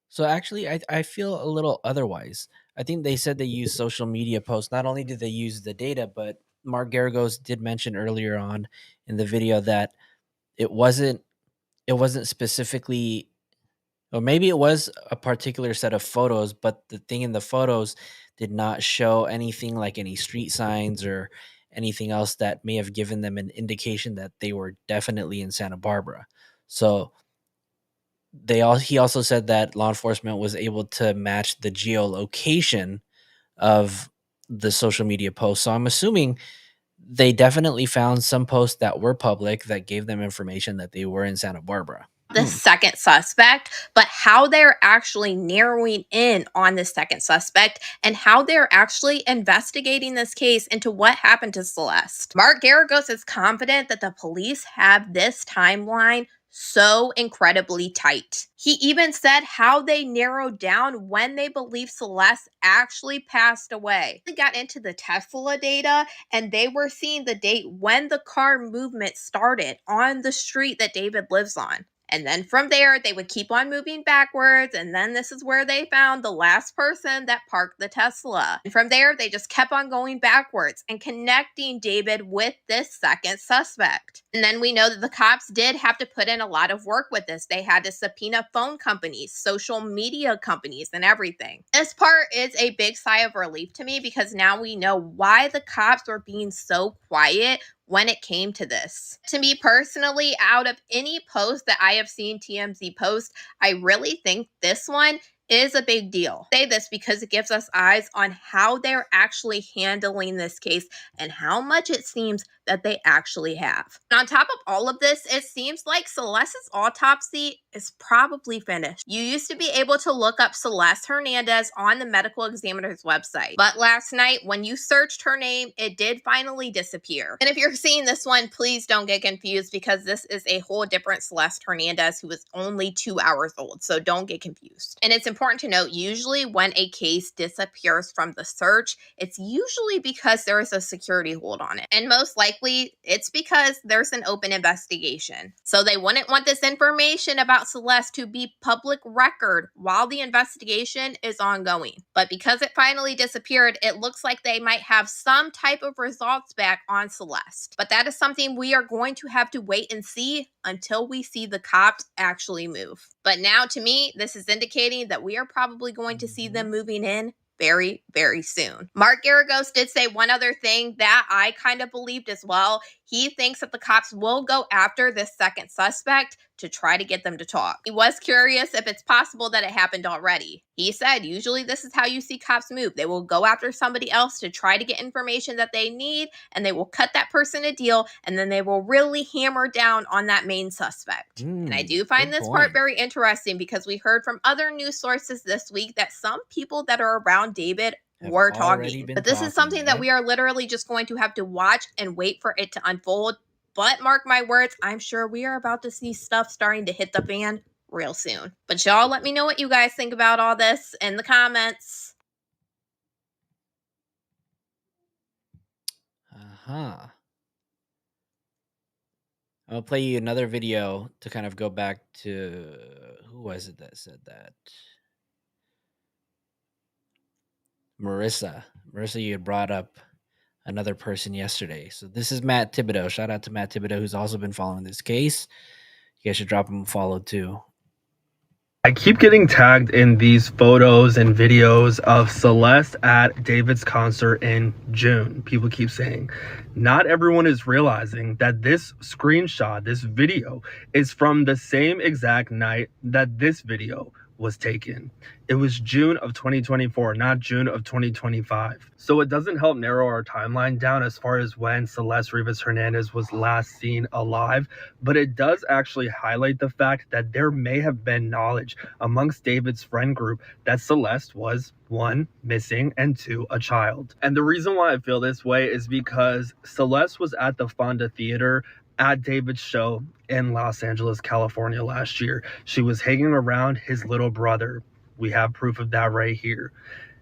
So actually, I feel a little otherwise. I think they said they used social media posts. Not only did they use the data, but Mark Geragos did mention earlier on in the video that it wasn't specifically, or maybe it was a particular set of photos, but the thing in the photos did not show anything like any street signs or anything else that may have given them an indication that they were definitely in Santa Barbara. So he also said that law enforcement was able to match the geolocation of the social media posts. So I'm assuming they definitely found some posts that were public that gave them information that they were in Santa Barbara. The second suspect, but how they're actually narrowing in on the second suspect and how they're actually investigating this case into what happened to Celeste. Mark Geragos is confident that the police have this timeline so incredibly tight. He even said how they narrowed down when they believe Celeste actually passed away. They got into the Tesla data and they were seeing the date when the car movement started on the street that David lives on. And then from there, they would keep on moving backwards. And then this is where they found the last person that parked the Tesla. And from there, they just kept on going backwards and connecting David with this second suspect. And then we know that the cops did have to put in a lot of work with this. They had to subpoena phone companies, social media companies, and everything. This part is a big sigh of relief to me because now we know why the cops were being so quiet when it came to this. To me personally, out of any post that I have seen TMZ post, I really think this one is a big deal. I say this because it gives us eyes on how they're actually handling this case and how much it seems that they actually have. And on top of all of this, it seems like Celeste's autopsy is probably finished. You used to be able to look up Celeste Hernandez on the medical examiner's website, but last night when you searched her name, it did finally disappear. And if you're seeing this one, please don't get confused because this is a whole different Celeste Hernandez who was only 2 hours old, so don't get confused. And it's important to note, usually when a case disappears from the search, it's usually because there is a security hold on it. And most likely, it's because there's an open investigation. So they wouldn't want this information about Celeste to be public record while the investigation is ongoing. But because it finally disappeared, it looks like they might have some type of results back on Celeste. But that is something we are going to have to wait and see until we see the cops actually move. But now, to me, this is indicating that we are probably going to see them moving in very, very soon. Mark Garagos did say one other thing that I kind of believed as well. He thinks that the cops will go after this second suspect to try to get them to talk. He was curious if it's possible that it happened already. He said usually this is how you see cops move. They will go after somebody else to try to get information that they need, and they will cut that person a deal, and then they will really hammer down on that main suspect. And I do find this part very interesting because we heard from other news sources this week that some people that are around David were talking. But this is something that we are literally just going to have to watch and wait for it to unfold. But mark my words, I'm sure we are about to see stuff starting to hit the fan real soon. But y'all let me know what you guys think about all this in the comments. I'll play you another video to kind of go back to who was it that said that? Marissa, you had brought up another person yesterday. So this is Matt Thibodeau. Shout out to Matt Thibodeau, who's also been following this case. You guys should drop him a follow too. I keep getting tagged in these photos and videos of Celeste at David's concert in June. People keep saying, not everyone is realizing that this screenshot, this video, is from the same exact night that this video was taken. It was June of 2024, not June of 2025. So it doesn't help narrow our timeline down as far as when Celeste Rivas Hernandez was last seen alive, but it does actually highlight the fact that there may have been knowledge amongst David's friend group that Celeste was, 1, missing, and 2, a child. And the reason why I feel this way is because Celeste was at the Fonda Theater at David's show in Los Angeles, California last year. She was hanging around his little brother. We have proof of that right here.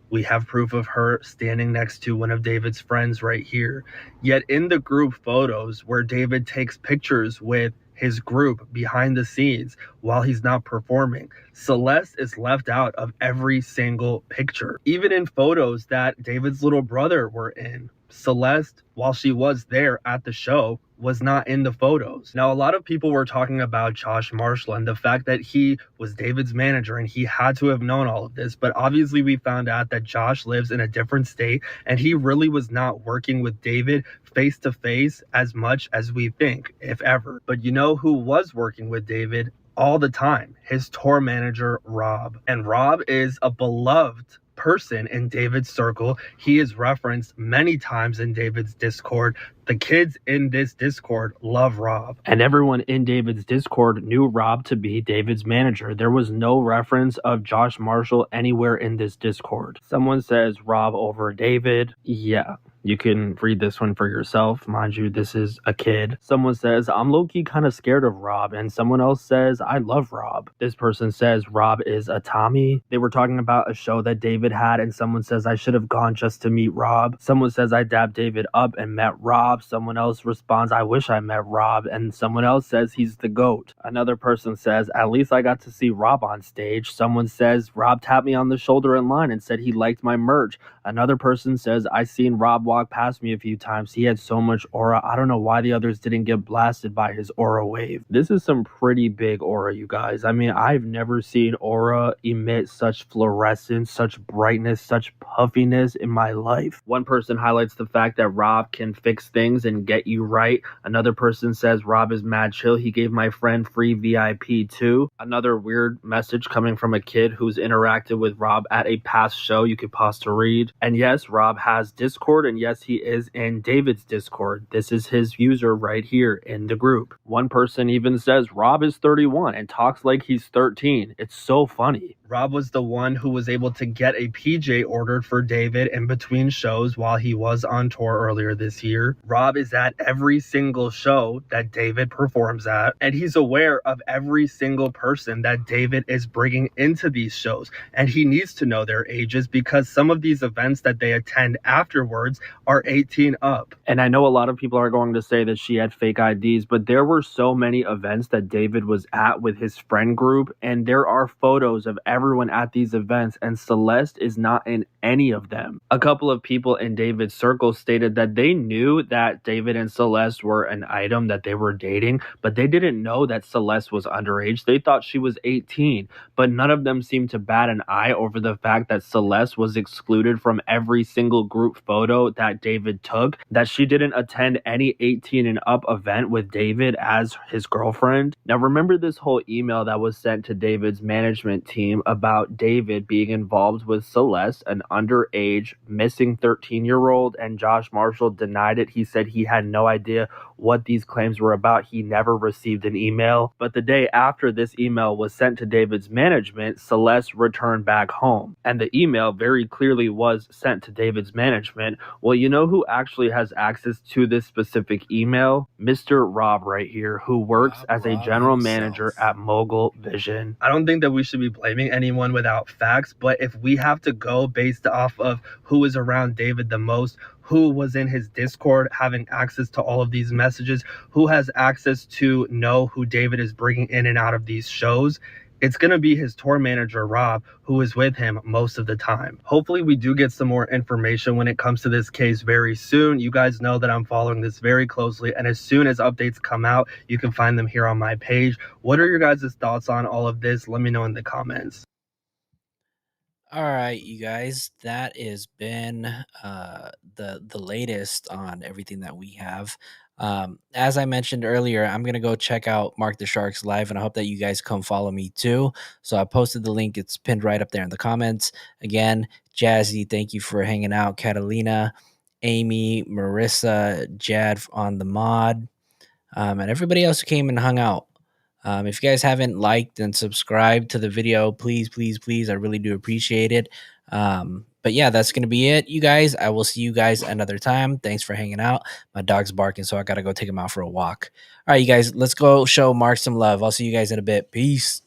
We have proof of her standing next to one of David's friends right here. Yet in the group photos where David takes pictures with his group behind the scenes while he's not performing, Celeste is left out of every single picture. Even in photos that David's little brother were in, Celeste, while she was there at the show, was not in the photos. Now, a lot of people were talking about Josh Marshall and the fact that he was David's manager and he had to have known all of this. But obviously we found out that Josh lives in a different state and he really was not working with David face to face as much as we think, if ever. But you know who was working with David all the time? His tour manager, Rob. And Rob is a beloved person in David's circle. He is referenced many times in David's Discord. The kids in this Discord love Rob. And everyone in David's Discord knew Rob to be David's manager. There was no reference of Josh Marshall anywhere in this Discord. Someone says Rob over David. Yeah. You can read this one for yourself. Mind you, this is a kid. Someone says, I'm low-key kind of scared of Rob. And someone else says, I love Rob. This person says, Rob is a Tommy. They were talking about a show that David had, and someone says, I should have gone just to meet Rob. Someone says, I dabbed David up and met Rob. Someone else responds, I wish I met Rob. And someone else says, he's the GOAT. Another person says, at least I got to see Rob on stage. Someone says, Rob tapped me on the shoulder in line and said he liked my merch. Another person says, I seen Rob walk past me a few times. He had so much aura. I don't know why the others didn't get blasted by his aura wave. This is some pretty big aura, you guys. I mean, I've never seen aura emit such fluorescence, such brightness, such puffiness in my life. One person highlights the fact that Rob can fix things and get you right. Another person says Rob is mad chill. He gave my friend free VIP too. Another weird message coming from a kid who's interacted with Rob at a past show. You could pause to read. And yes, Rob has Discord and and yes, he is in David's Discord. This is his user right here in the group. One person even says Rob is 31 and talks like he's 13. It's so funny. Rob was the one who was able to get a PJ ordered for David in between shows while he was on tour earlier this year. Rob is at every single show that David performs at, and he's aware of every single person that David is bringing into these shows, and he needs to know their ages because some of these events that they attend afterwards are 18 up. And I know a lot of people are going to say that she had fake IDs, but there were so many events that David was at with his friend group, and there are photos of everyone at these events, and Celeste is not in any of them. A couple of people in David's circle stated that they knew that David and Celeste were an item that they were dating, but they didn't know that Celeste was underage. They thought she was 18, but none of them seemed to bat an eye over the fact that Celeste was excluded from every single group photo that David took, that she didn't attend any 18 and up event with David as his girlfriend. Now remember this whole email that was sent to David's management team about David being involved with Celeste, an underage missing 13-year-old, and Josh Marshall denied it. He said he had no idea what these claims were about. He never received an email. But the day after this email was sent to David's management, Celeste returned back home. And the email very clearly was sent to David's management. Well, you know who actually has access to this specific email? Mr. Rob right here, who works as a general manager at Mogul Vision. I don't think that we should be blaming anyone without facts, but if we have to go based off of who is around David the most, who was in his Discord having access to all of these messages, who has access to know who David is bringing in and out of these shows, it's going to be his tour manager, Rob, who is with him most of the time. Hopefully we do get some more information when it comes to this case very soon. You guys know that I'm following this very closely, and as soon as updates come out, you can find them here on my page. What are your guys' thoughts on all of this? Let me know in the comments. All right, you guys, that has been the latest on everything that we have. As I mentioned earlier, I'm gonna go check out Mark the Sharks live, and I hope that you guys come follow me too. So I posted the link; it's pinned right up there in the comments. Again, Jazzy, thank you for hanging out. Catalina, Amy, Marissa, Jad on the mod, and everybody else who came and hung out. If you guys haven't liked and subscribed to the video, please, please, please, I really do appreciate it. But yeah, that's going to be it, you guys. I will see you guys another time. Thanks for hanging out. My dog's barking, so I got to go take him out for a walk. All right, you guys, let's go show Mark some love. I'll see you guys in a bit. Peace.